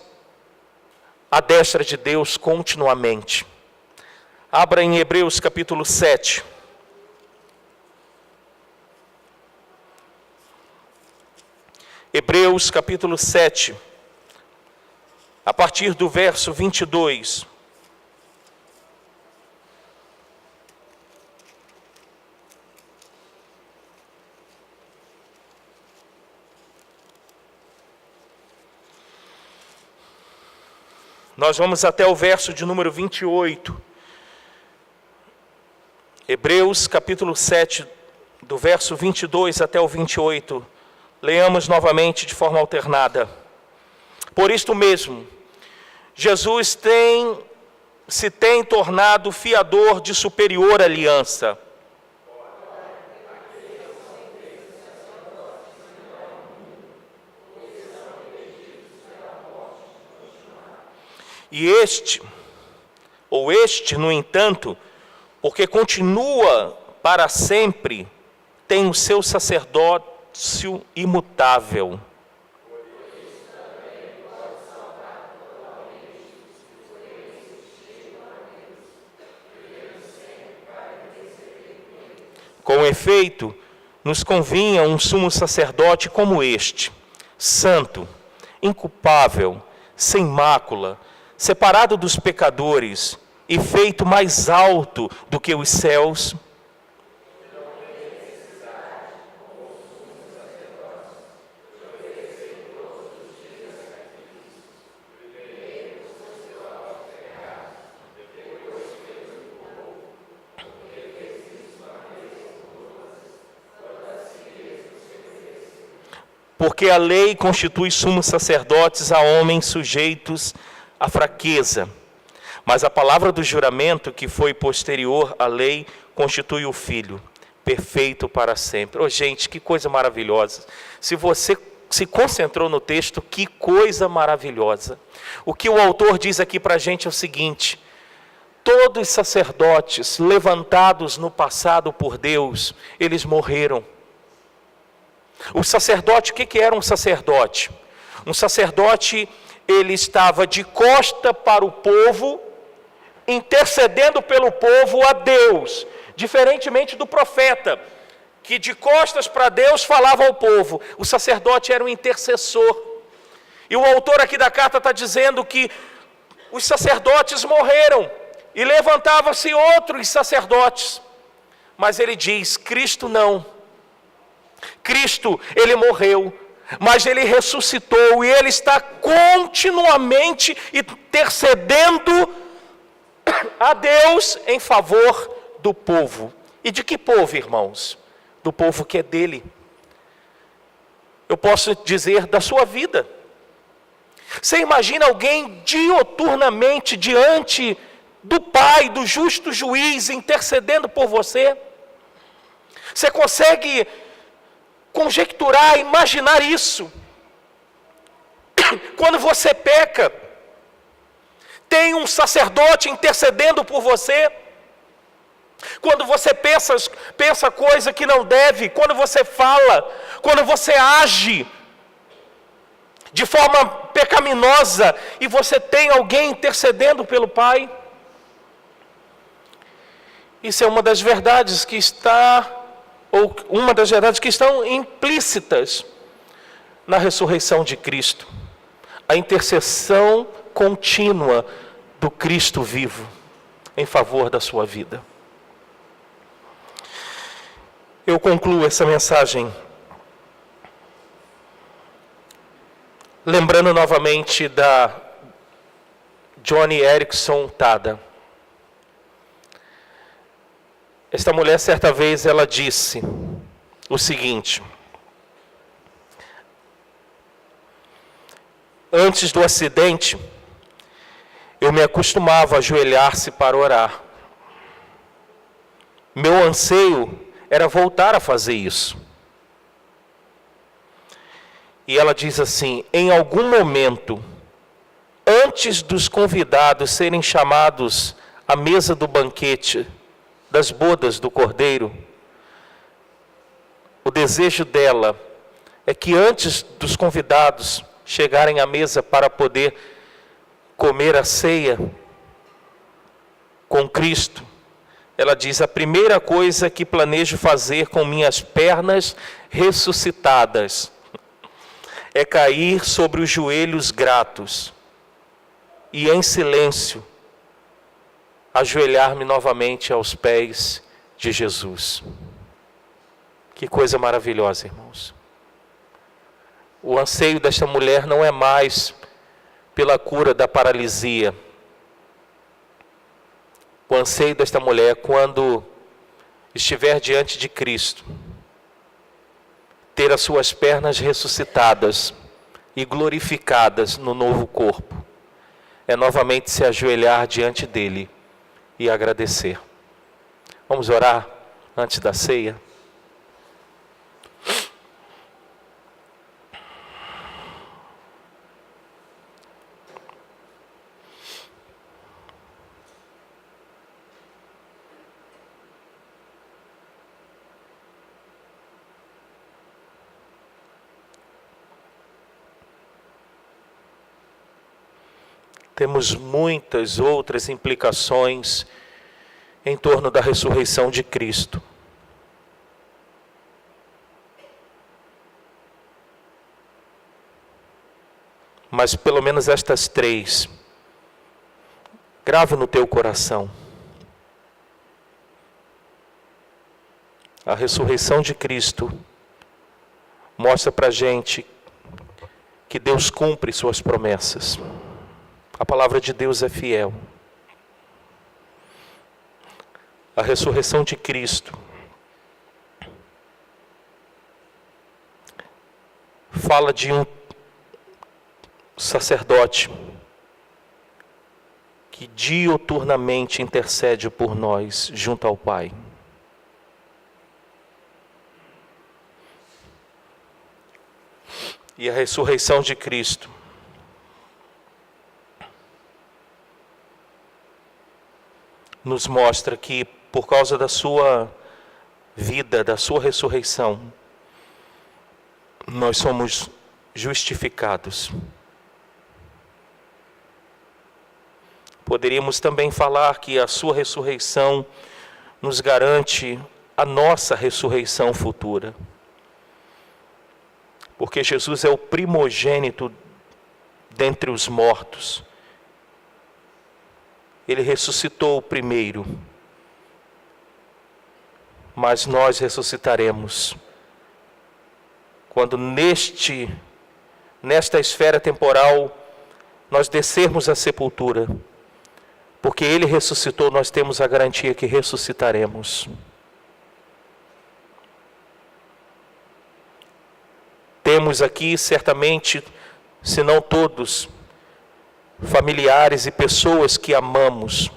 à destra de Deus continuamente. Abra em Hebreus capítulo 7. Hebreus capítulo 7, a partir do verso 22. Nós vamos até o verso de número 28. Hebreus capítulo 7, do verso 22 até o 28. Leamos novamente de forma alternada. Por isto mesmo, Jesus se tem tornado fiador de superior aliança. E este, no entanto, porque continua para sempre, tem o seu sacerdócio imutável. Com efeito, nos convinha um sumo sacerdote como este, santo, inculpável, sem mácula, separado dos pecadores e feito mais alto do que os céus. Porque a lei constitui sumos sacerdotes a homens sujeitos à fraqueza. Mas a palavra do juramento, que foi posterior à lei, constitui o Filho, perfeito para sempre. Oh, gente, que coisa maravilhosa. Se você se concentrou no texto, que coisa maravilhosa. O que o autor diz aqui para a gente é o seguinte: todos os sacerdotes levantados no passado por Deus, eles morreram. O sacerdote, o que era um sacerdote? Um sacerdote, ele estava de costa para o povo, intercedendo pelo povo a Deus, diferentemente do profeta, que de costas para Deus falava ao povo. O sacerdote era um intercessor. E o autor aqui da carta está dizendo que os sacerdotes morreram e levantavam-se outros sacerdotes. Mas ele diz: Cristo não. Cristo, ele morreu, mas ele ressuscitou e ele está continuamente intercedendo a Deus em favor do povo. E de que povo, irmãos? Do povo que é dele. Eu posso dizer da sua vida. Você imagina alguém dioturnamente diante do Pai, do justo juiz, intercedendo por você? Você consegue conjecturar, imaginar isso? Quando você peca, tem um sacerdote intercedendo por você. Quando você pensa coisa que não deve, quando você fala, quando você age de forma pecaminosa e você tem alguém intercedendo pelo Pai. Isso é uma das verdades que estão implícitas na ressurreição de Cristo. A intercessão contínua do Cristo vivo em favor da sua vida. Eu concluo essa mensagem lembrando novamente da Joni Eareckson Tada. Esta mulher, certa vez, ela disse o seguinte: antes do acidente, eu me acostumava a ajoelhar-se para orar. Meu anseio era voltar a fazer isso. E ela diz assim: em algum momento, antes dos convidados serem chamados à mesa do banquete, das bodas do Cordeiro, o desejo dela é que antes dos convidados chegarem à mesa para poder comer a ceia com Cristo, ela diz: a primeira coisa que planejo fazer com minhas pernas ressuscitadas é cair sobre os joelhos gratos e em silêncio ajoelhar-me novamente aos pés de Jesus. Que coisa maravilhosa, irmãos. O anseio desta mulher não é mais pela cura da paralisia. O anseio desta mulher, quando estiver diante de Cristo, ter as suas pernas ressuscitadas e glorificadas no novo corpo, é novamente se ajoelhar diante dele e agradecer. Vamos orar antes da ceia? Temos muitas outras implicações em torno da ressurreição de Cristo. Mas pelo menos estas três, grave no teu coração. A ressurreição de Cristo mostra para a gente que Deus cumpre suas promessas. A palavra de Deus é fiel. A ressurreição de Cristo fala de um sacerdote que diuturnamente intercede por nós junto ao Pai. E a ressurreição de Cristo nos mostra que, por causa da sua vida, da sua ressurreição, nós somos justificados. Poderíamos também falar que a sua ressurreição nos garante a nossa ressurreição futura. Porque Jesus é o primogênito dentre os mortos. Ele ressuscitou primeiro, mas nós ressuscitaremos quando nesta esfera temporal nós descermos à sepultura, porque Ele ressuscitou, nós temos a garantia que ressuscitaremos. Temos aqui certamente, se não todos, familiares e pessoas que amamos,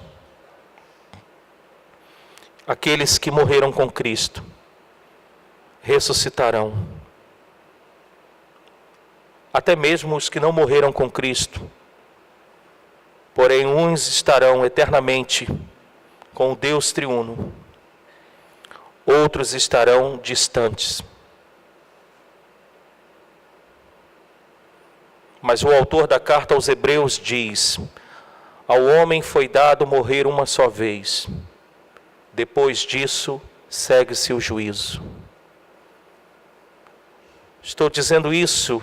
aqueles que morreram com Cristo, ressuscitarão. Até mesmo os que não morreram com Cristo, porém uns estarão eternamente com o Deus triuno, outros estarão distantes. Mas o autor da carta aos Hebreus diz: ao homem foi dado morrer uma só vez, depois disso segue-se o juízo. Estou dizendo isso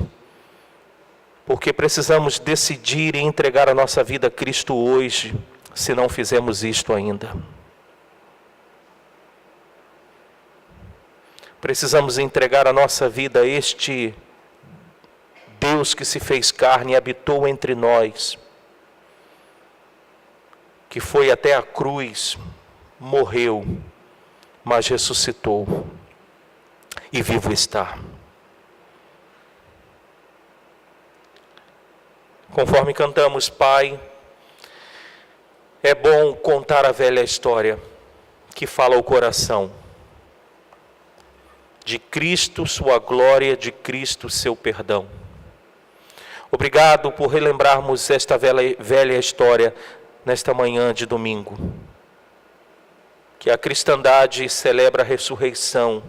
porque precisamos decidir e entregar a nossa vida a Cristo hoje, se não fizermos isto ainda. Precisamos entregar a nossa vida a este Deus que se fez carne e habitou entre nós, que foi até a cruz, morreu, mas ressuscitou e vivo está. Conforme cantamos, Pai, é bom contar a velha história que fala ao coração de Cristo, sua glória, de Cristo, seu perdão. Obrigado por relembrarmos esta velha história nesta manhã de domingo. Que a cristandade celebra a ressurreição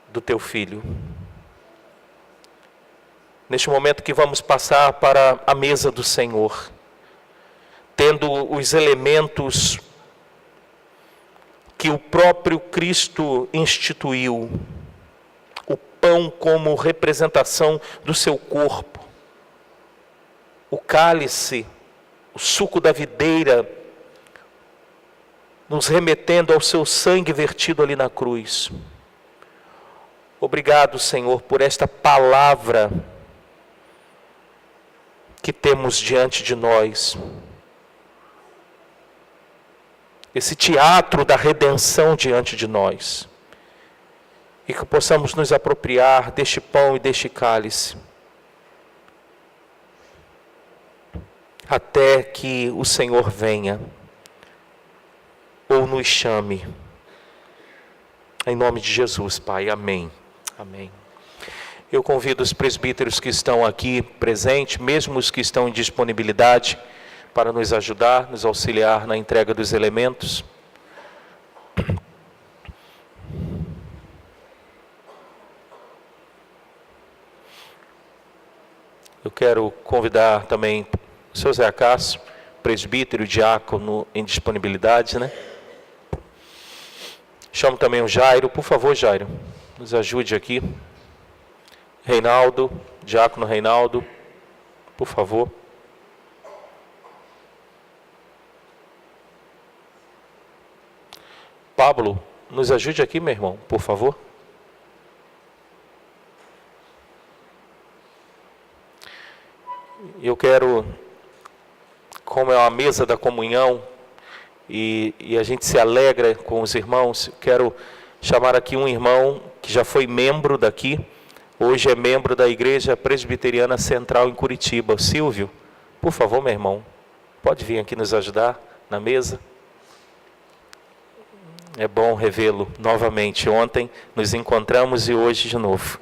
do teu Filho. Neste momento que vamos passar para a mesa do Senhor, tendo os elementos que o próprio Cristo instituiu, o pão como representação do seu corpo, o cálice, o suco da videira, nos remetendo ao seu sangue vertido ali na cruz. Obrigado, Senhor, por esta palavra que temos diante de nós. Esse teatro da redenção diante de nós. E que possamos nos apropriar deste pão e deste cálice, até que o Senhor venha, ou nos chame. Em nome de Jesus, Pai. Amém. Amém. Eu convido os presbíteros que estão aqui presentes, mesmo os que estão em disponibilidade, para nos ajudar, nos auxiliar na entrega dos elementos. Eu quero convidar também o seu Zé Acácio, presbítero e diácono em disponibilidade, né? Chamo também o Jairo. Por favor, Jairo, nos ajude aqui. Reinaldo, diácono Reinaldo, por favor. Pablo, nos ajude aqui, meu irmão, por favor. Eu quero, como é uma mesa da comunhão, e a gente se alegra com os irmãos, quero chamar aqui um irmão que já foi membro daqui, hoje é membro da Igreja Presbiteriana Central em Curitiba. Silvio, por favor, meu irmão, pode vir aqui nos ajudar na mesa? É bom revê-lo novamente. Ontem nos encontramos e hoje de novo.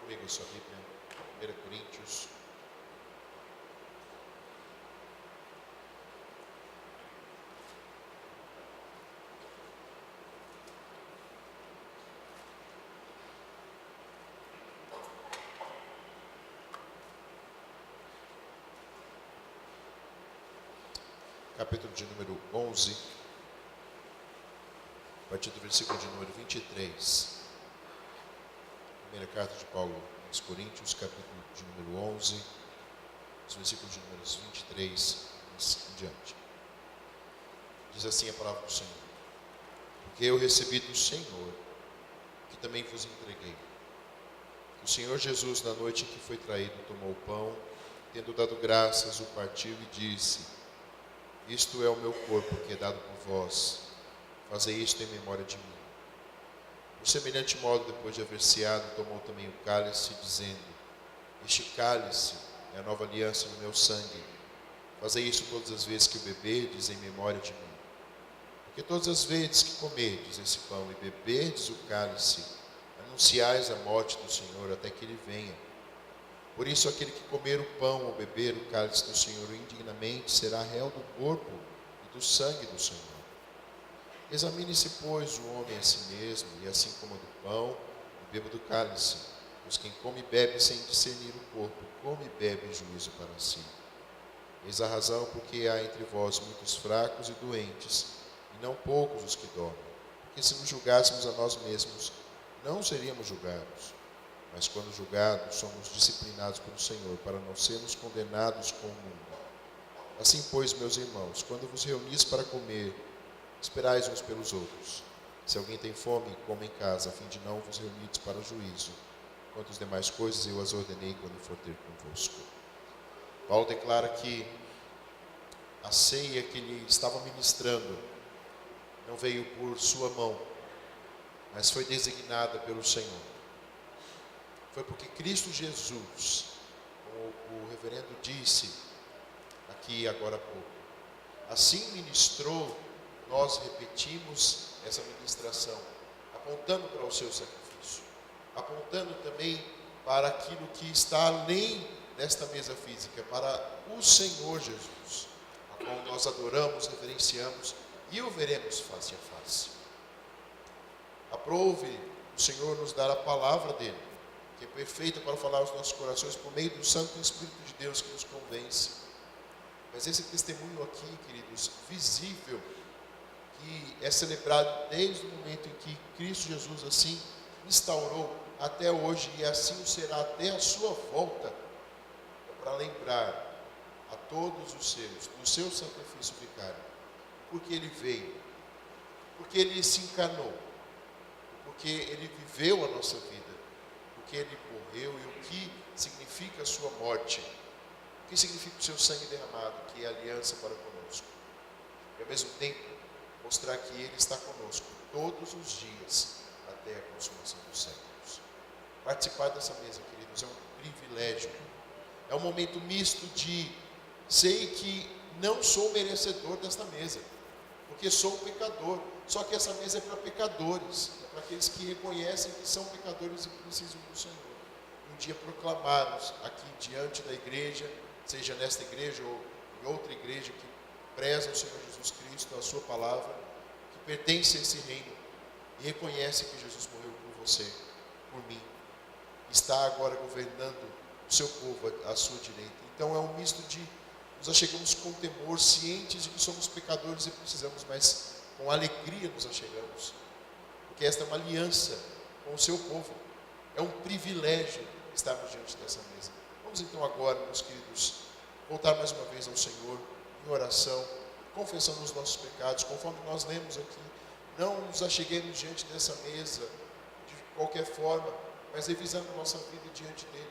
Comigo sua Bíblia, 1 Coríntios. Capítulo de número 11, a partir do versículo de número 23. Primeira carta de Paulo aos Coríntios, capítulo de número 11, os versículos de números 23 em diante. Diz assim a palavra do Senhor: porque eu recebi do Senhor, que também vos entreguei. O Senhor Jesus, na noite em que foi traído, tomou o pão, tendo dado graças, o partiu e disse: isto é o meu corpo, que é dado por vós. Fazei isto em memória de mim. Por semelhante modo, depois de haver ceado, tomou também o cálice, dizendo: este cálice é a nova aliança no meu sangue. Fazei isso todas as vezes que o beberdes em memória de mim. Porque todas as vezes que comerdes esse pão e beberdes o cálice, anunciais a morte do Senhor até que ele venha. Por isso, aquele que comer o pão ou beber o cálice do Senhor indignamente será réu do corpo e do sangue do Senhor. Examine-se, pois, o homem a si mesmo, e assim coma do pão e beba do cálice. Pois quem come e bebe sem discernir o corpo, come e bebe juízo para si. Eis a razão porque há entre vós muitos fracos e doentes, e não poucos os que dormem. Porque se nos julgássemos a nós mesmos, não seríamos julgados. Mas quando julgados, somos disciplinados pelo Senhor, para não sermos condenados com o mundo. Assim, pois, meus irmãos, quando vos reunis para comer, esperais uns pelos outros. Se alguém tem fome, coma em casa, a fim de não vos reunides para juízo. Quanto às demais coisas, eu as ordenei quando for ter convosco. Paulo declara que a ceia que ele estava ministrando não veio por sua mão, mas foi designada pelo Senhor. Foi porque Cristo Jesus, como o reverendo disse aqui agora há pouco, assim ministrou, nós repetimos essa ministração, apontando para o seu sacrifício, apontando também para aquilo que está além desta mesa física, para o Senhor Jesus, a qual nós adoramos, reverenciamos e o veremos face a face. Aprove o Senhor nos dar a palavra dele, que é perfeita para falar aos nossos corações por meio do Santo Espírito de Deus que nos convence. Mas esse testemunho aqui, queridos, visível, que é celebrado desde o momento em que Cristo Jesus assim instaurou até hoje, e assim o será até a sua volta, para lembrar a todos os seus do seu sacrifício vicário, porque ele veio, porque ele se encarnou, porque ele viveu a nossa vida, porque ele morreu e o que significa a sua morte, o que significa o seu sangue derramado, que é aliança para conosco, e ao mesmo tempo mostrar que ele está conosco todos os dias até a consumação dos séculos. Participar dessa mesa, queridos, é um privilégio, é um momento misto de sei que não sou merecedor desta mesa, porque sou um pecador, só que essa mesa é para pecadores, é para aqueles que reconhecem que são pecadores e precisam do Senhor. Um dia proclamarmos aqui diante da igreja, seja nesta igreja ou em outra igreja que preza o Senhor Jesus Cristo, a sua palavra, que pertence a esse reino e reconhece que Jesus morreu por você, por mim, está agora governando o seu povo à sua direita. Então é um misto de nos achegamos com temor, cientes de que somos pecadores e precisamos, mas com alegria nos achegamos, porque esta é uma aliança com o seu povo, é um privilégio estarmos diante dessa mesa. Vamos então agora, meus queridos, voltar mais uma vez ao Senhor em oração, confessando os nossos pecados, conforme nós lemos aqui. Não nos acheguemos diante dessa mesa de qualquer forma, mas revisando a nossa vida diante dele,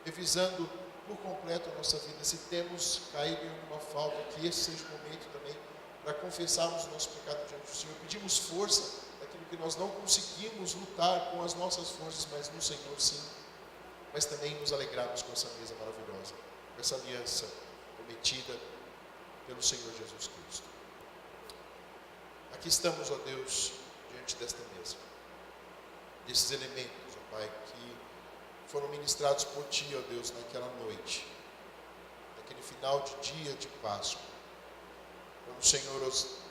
revisando por completo a nossa vida, se temos caído em alguma falta, que esse seja o momento também para confessarmos o nosso pecado diante do Senhor. Pedimos força daquilo que nós não conseguimos lutar com as nossas forças, mas no Senhor sim, mas também nos alegrarmos com essa mesa maravilhosa, com essa aliança prometida pelo Senhor Jesus Cristo. Aqui estamos, ó Deus, diante desta mesa, desses elementos, ó Pai, que foram ministrados por Ti, ó Deus, naquela noite, naquele final de dia de Páscoa, quando o Senhor,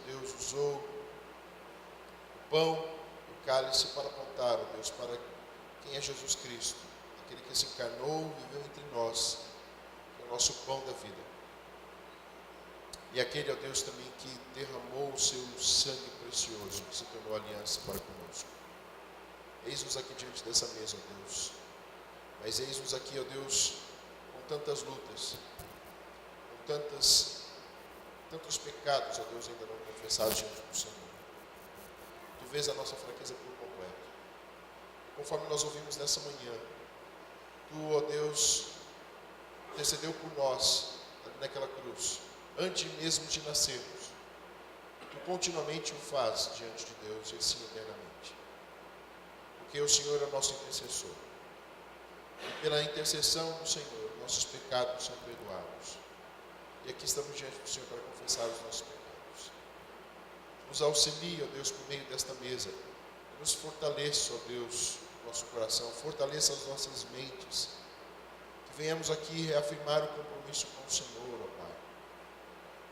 Deus, usou o pão e o cálice para apontar, ó Deus, para quem é Jesus Cristo, aquele que se encarnou e viveu entre nós, que é o nosso pão da vida. E aquele, ó Deus, também que derramou o seu sangue precioso, que se tornou aliança para conosco. Eis-nos aqui diante dessa mesa, ó Deus. Mas eis-nos aqui, ó Deus, com tantas lutas, com tantos pecados, ó Deus, ainda não confessados diante do Senhor. Tu vês a nossa fraqueza por completo. Conforme nós ouvimos nessa manhã, Tu, ó Deus, intercedeu por nós ali naquela cruz, antes mesmo de nascermos. Tu continuamente o faz diante de Deus e assim eternamente. Porque o Senhor é o nosso intercessor. E pela intercessão do Senhor, nossos pecados são perdoados. E aqui estamos diante do Senhor para confessar os nossos pecados. Nos auxilie, ó Deus, por meio desta mesa. Nos fortaleça, ó Deus, o nosso coração. Fortaleça as nossas mentes. Que venhamos aqui reafirmar o compromisso com o Senhor, ó Pai.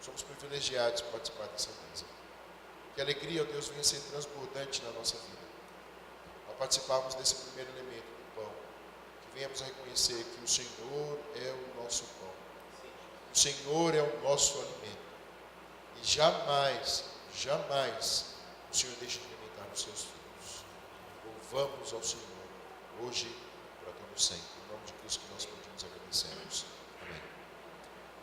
Somos privilegiados por participar dessa mesa. Que a alegria, ó Deus, venha ser transbordante na nossa vida. Ao participarmos desse primeiro elemento do pão. Que venhamos a reconhecer que o Senhor é o nosso pão. O Senhor é o nosso alimento. E jamais o Senhor deixa de alimentar os seus filhos. Louvamos ao Senhor, hoje e para todo sempre. Em nome de Cristo que nós pedimos e agradecemos. Amém.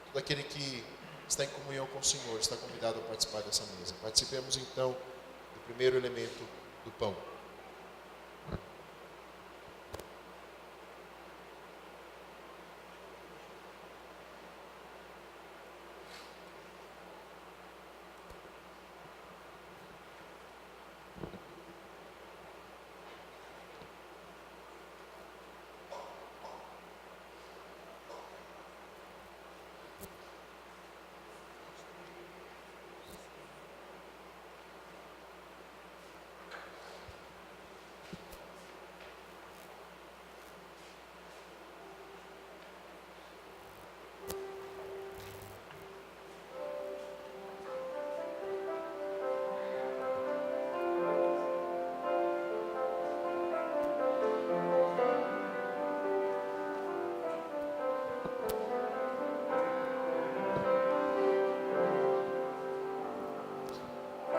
Todo aquele que está em comunhão com o Senhor está convidado a participar dessa mesa. Participemos então do primeiro elemento do pão.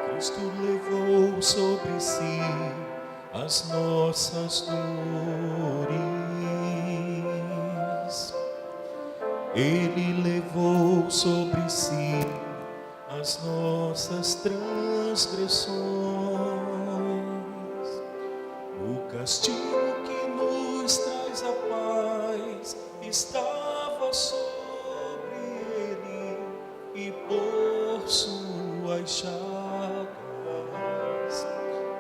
Cristo levou sobre si as nossas dores. Ele levou sobre si as nossas transgressões. O castigo que nos traz a paz estava sobre ele, e por suas chagas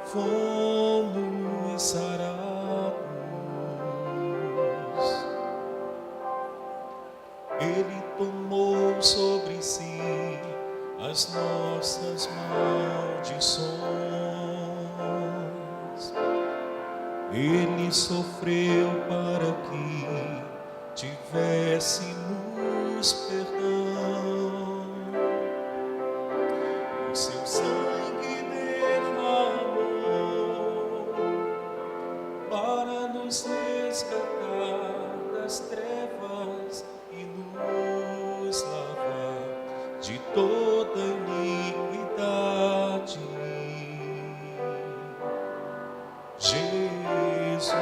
fomos sarados. Ele tomou sobre si as nossas maldições. Ele sofreu para que tivéssemos perdão. O seu sangue derramou para nos resgatar das trevas e nos lavar de toda iniquidade. Jesus,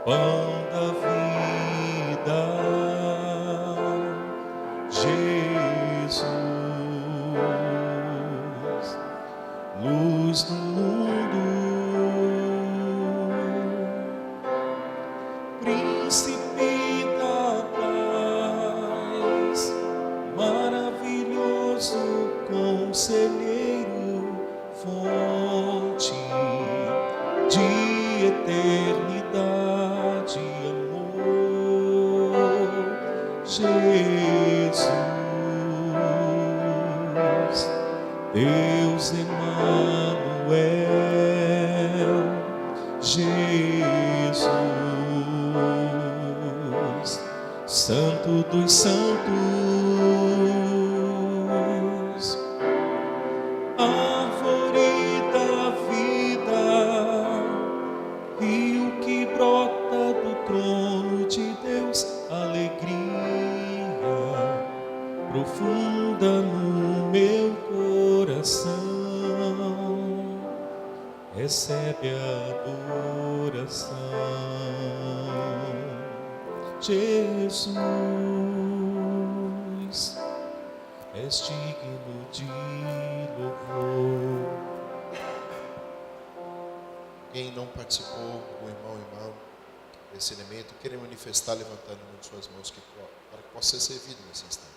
pão da vida. Jesus, luz do mundo. Príncipe da paz, maravilhoso conselheiro, fonte de eternidade, amor. Jesus, Deus Emmanuel. Jesus, Santo dos santos, árvore da vida, rio que brota do trono de Deus, alegria profunda no meu coração. recebe a adoração. Jesus, és digno de louvor. Quem não participou, o irmão e irmã, desse elemento, querem manifestar levantando uma de suas mãos para que possa ser servido nesse instante.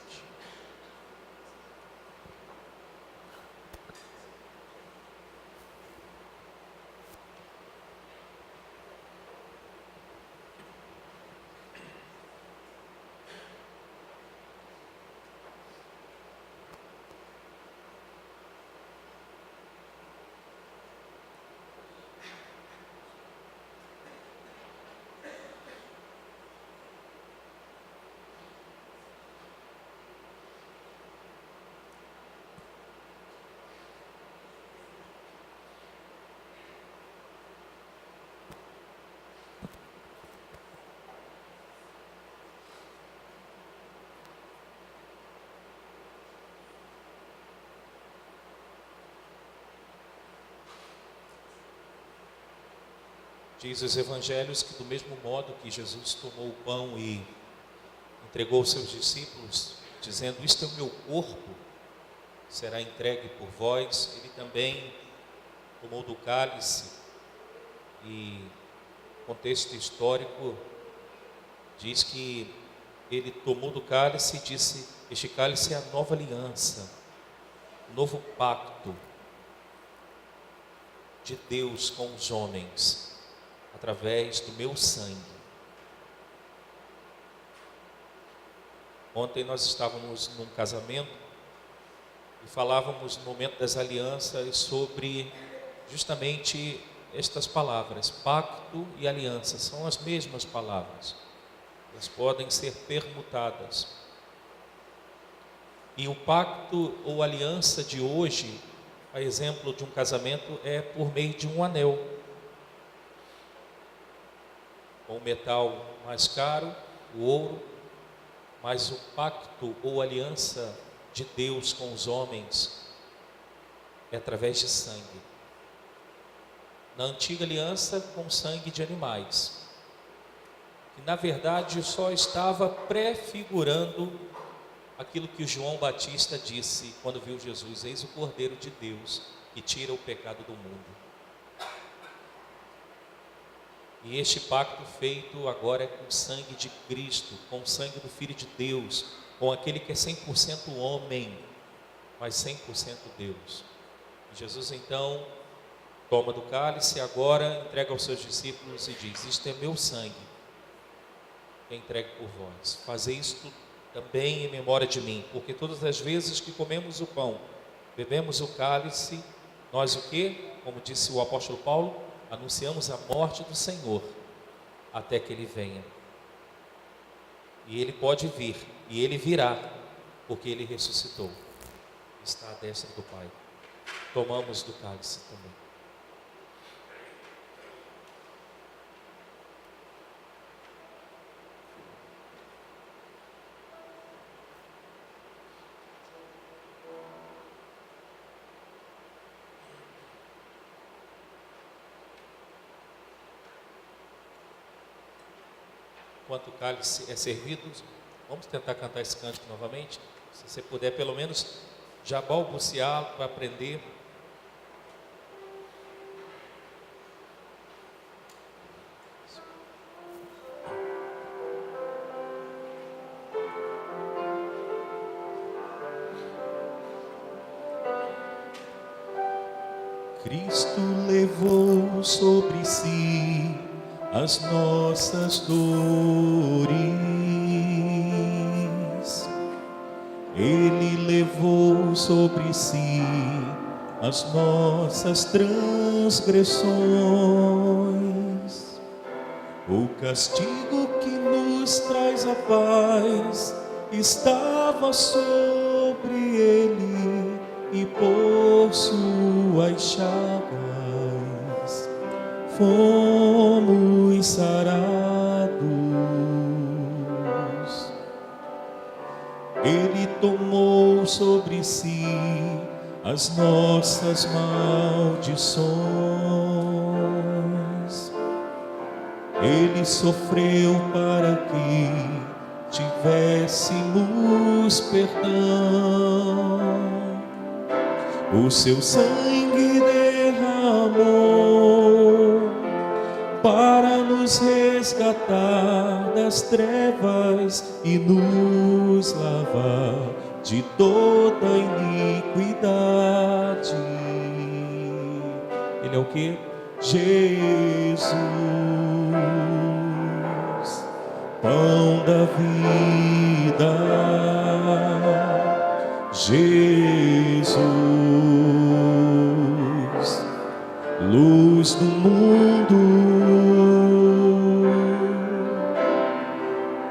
Diz os evangelhos que do mesmo modo que Jesus tomou o pão e entregou aos seus discípulos, dizendo: isto é o meu corpo, será entregue por vós, ele também tomou do cálice e, contexto histórico, diz que ele tomou do cálice e disse: este cálice é a nova aliança, o novo pacto de Deus com os homens, através do meu sangue. Ontem nós estávamos num casamento e falávamos no momento das alianças sobre justamente estas palavras, pacto e aliança, são as mesmas palavras, elas podem ser permutadas. E o pacto ou aliança de hoje, a exemplo de um casamento, é por meio de um anel, com o metal mais caro, o ouro, mas o pacto ou aliança de Deus com os homens é através de sangue. Na antiga aliança, com sangue de animais, que na verdade só estava prefigurando aquilo que o João Batista disse quando viu Jesus: eis o Cordeiro de Deus que tira o pecado do mundo. E este pacto feito agora é com o sangue de Cristo, com o sangue do Filho de Deus, com aquele que é 100% homem, mas 100% Deus. E Jesus então toma do cálice, agora entrega aos seus discípulos e diz: isto é meu sangue, que é entregue por vós. Fazei isto também em memória de mim, porque todas as vezes que comemos o pão, bebemos o cálice, nós o quê? Como disse o apóstolo Paulo, anunciamos a morte do Senhor até que Ele venha. E Ele pode vir, e Ele virá, porque Ele ressuscitou, está à destra do Pai. Tomamos do cálice também. Enquanto o cálice é servido, vamos tentar cantar esse cântico novamente. Se você puder, pelo menos, já balbuciar para aprender. Cristo levou sobre si as nossas dores, Ele levou sobre si as nossas transgressões. O castigo que nos traz a paz estava sobre Ele, e por suas chagas fomos sarados. Ele tomou sobre si as nossas maldições, Ele sofreu para que tivéssemos perdão. O seu sangue derramou para nos resgatar das trevas e nos lavar de toda iniquidade. Ele é o que? Jesus, pão da vida. Jesus, luz do mundo,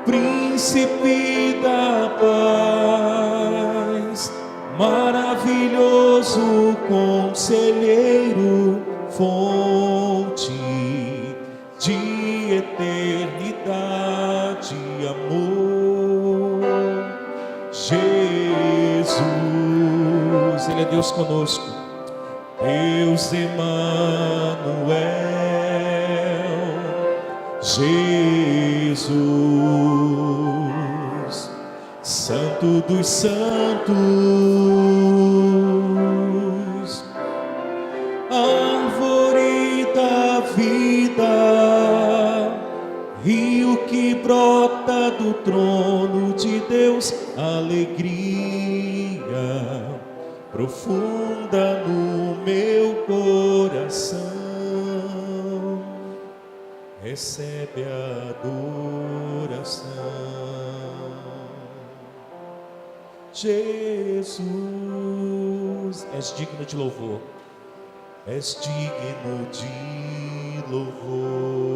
príncipe da paz, maravilhoso conselheiro, fonte de eternidade e amor. Jesus, Ele é Deus conosco, Deus Emanuel. Jesus, Santo dos santos, árvore da vida, rio que brota do trono de Deus, alegria profunda no meu coração, recebe a adoração. Jesus, és digno de louvor, és digno de louvor.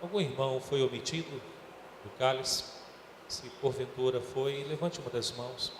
Algum irmão foi omitido do cálice? Se porventura foi, levante uma das mãos.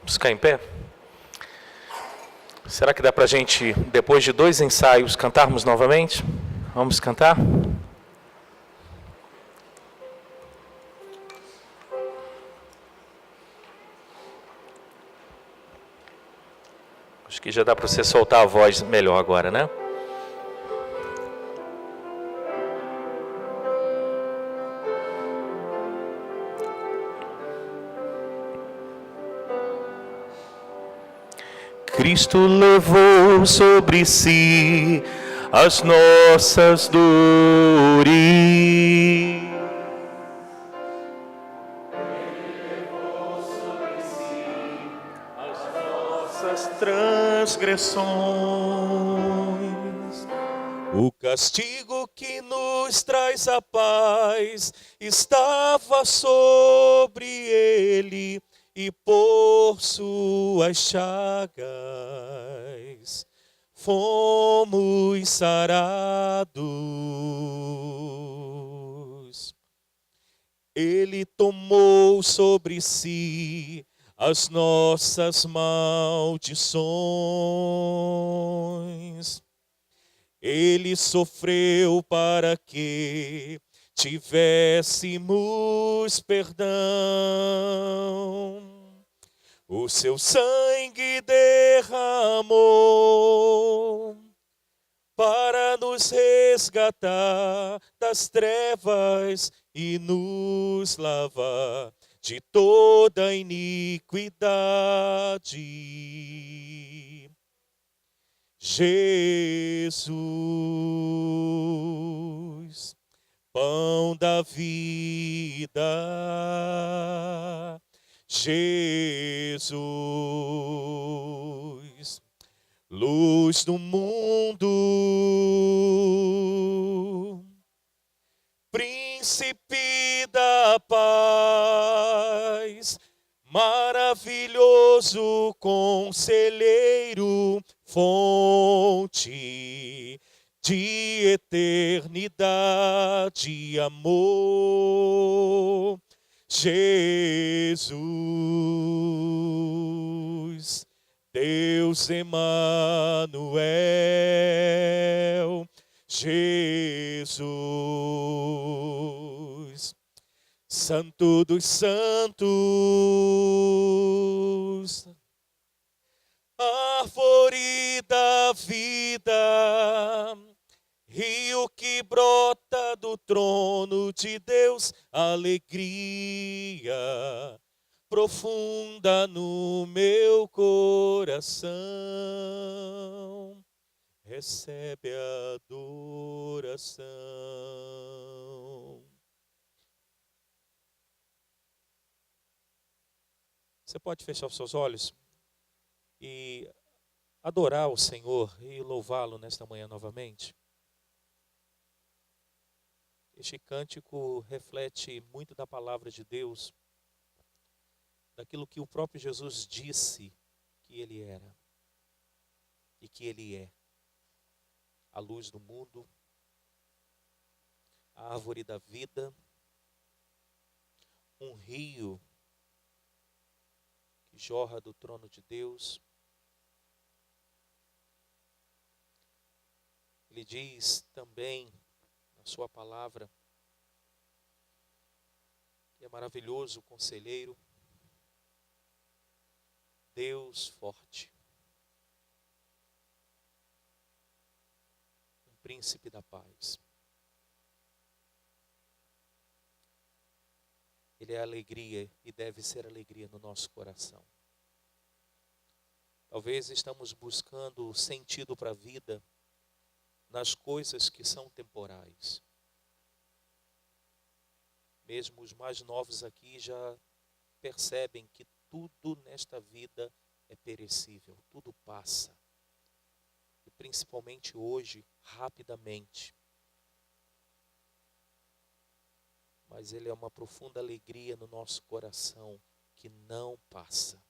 Vamos ficar em pé? Será que dá para a gente, depois de 2 ensaios, cantarmos novamente? Vamos cantar? Acho que já dá para você soltar a voz melhor agora, né? Cristo levou sobre si as nossas dores. Ele levou sobre si as nossas transgressões. O castigo que nos traz a paz estava sobre ele, e por suas chagas fomos sarados. Ele tomou sobre si as nossas maldições. Ele sofreu para que tivéssemos perdão. o seu sangue derramou para nos resgatar das trevas e nos lavar de toda iniquidade. Jesus, pão da vida, Jesus, luz do mundo, príncipe da paz, maravilhoso conselheiro, fonte de eternidade e amor, Jesus, Deus Emanuel, Jesus, Santo dos Santos, árvore da vida, rio que brota do trono de Deus, alegria profunda no meu coração, recebe a adoração. Você pode fechar os seus olhos e adorar o Senhor e louvá-lo nesta manhã novamente? Este cântico reflete muito da palavra de Deus, daquilo que o próprio Jesus disse que ele era e que ele é: a luz do mundo, a árvore da vida, um rio que jorra do trono de Deus. Ele diz também na sua palavra que é maravilhoso o conselheiro, Deus forte, um príncipe da paz. Ele é alegria e deve ser alegria no nosso coração. Talvez estamos buscando sentido para a vida nas coisas que são temporais. Mesmo os mais novos aqui já percebem que tudo nesta vida é perecível, tudo passa. E principalmente hoje, rapidamente. Mas ele é uma profunda alegria no nosso coração que não passa.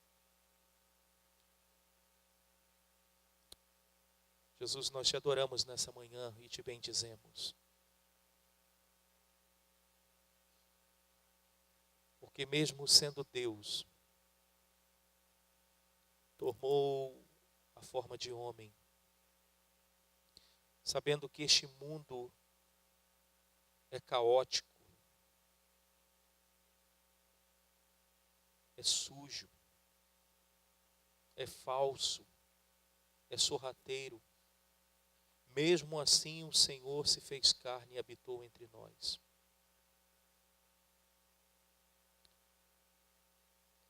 Jesus, nós te adoramos nessa manhã e te bendizemos. Porque mesmo sendo Deus, tomou a forma de homem, sabendo que este mundo é caótico, é sujo, é falso, é sorrateiro. Mesmo assim, o Senhor se fez carne e habitou entre nós.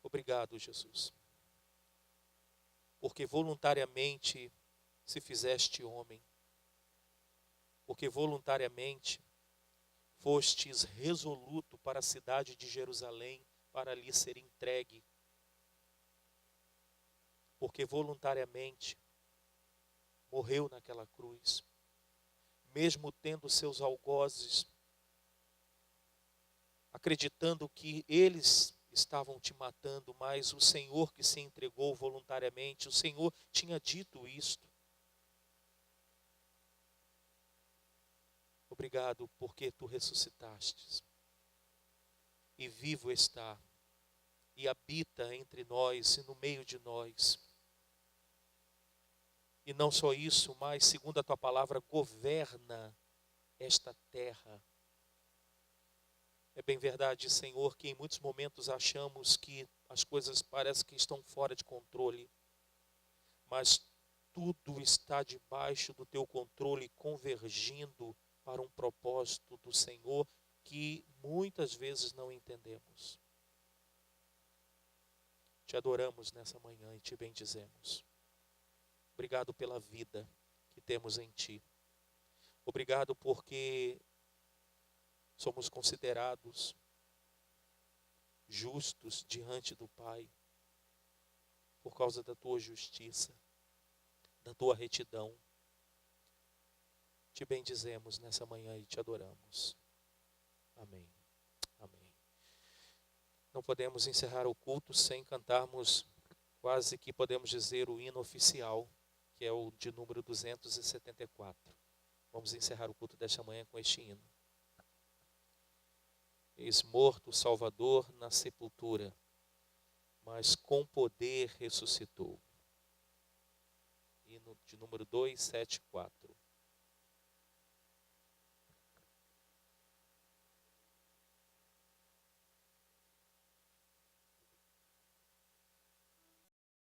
Obrigado, Jesus, porque voluntariamente se fizeste homem, porque voluntariamente fostes resoluto para a cidade de Jerusalém, para ali ser entregue, porque voluntariamente morreu naquela cruz, mesmo tendo seus algozes, acreditando que eles estavam te matando, mas o Senhor que se entregou voluntariamente, o Senhor tinha dito isto. Obrigado porque tu ressuscitastes e vivo está e habita entre nós e no meio de nós. E não só isso, mas segundo a tua palavra, governa esta terra. É bem verdade, Senhor, que em muitos momentos achamos que as coisas parecem que estão fora de controle, mas tudo está debaixo do teu controle, convergindo para um propósito do Senhor que muitas vezes não entendemos. Te adoramos nessa manhã e te bendizemos. Obrigado pela vida que temos em Ti. Obrigado porque somos considerados justos diante do Pai por causa da Tua justiça, da Tua retidão. Te bendizemos nessa manhã e te adoramos. Amém. Amém. Não podemos encerrar o culto sem cantarmos, quase que podemos dizer, o hino oficial, que é o de número 274. Vamos encerrar o culto desta manhã com este hino. Eis morto o Salvador na sepultura, mas com poder ressuscitou. Hino de número 274.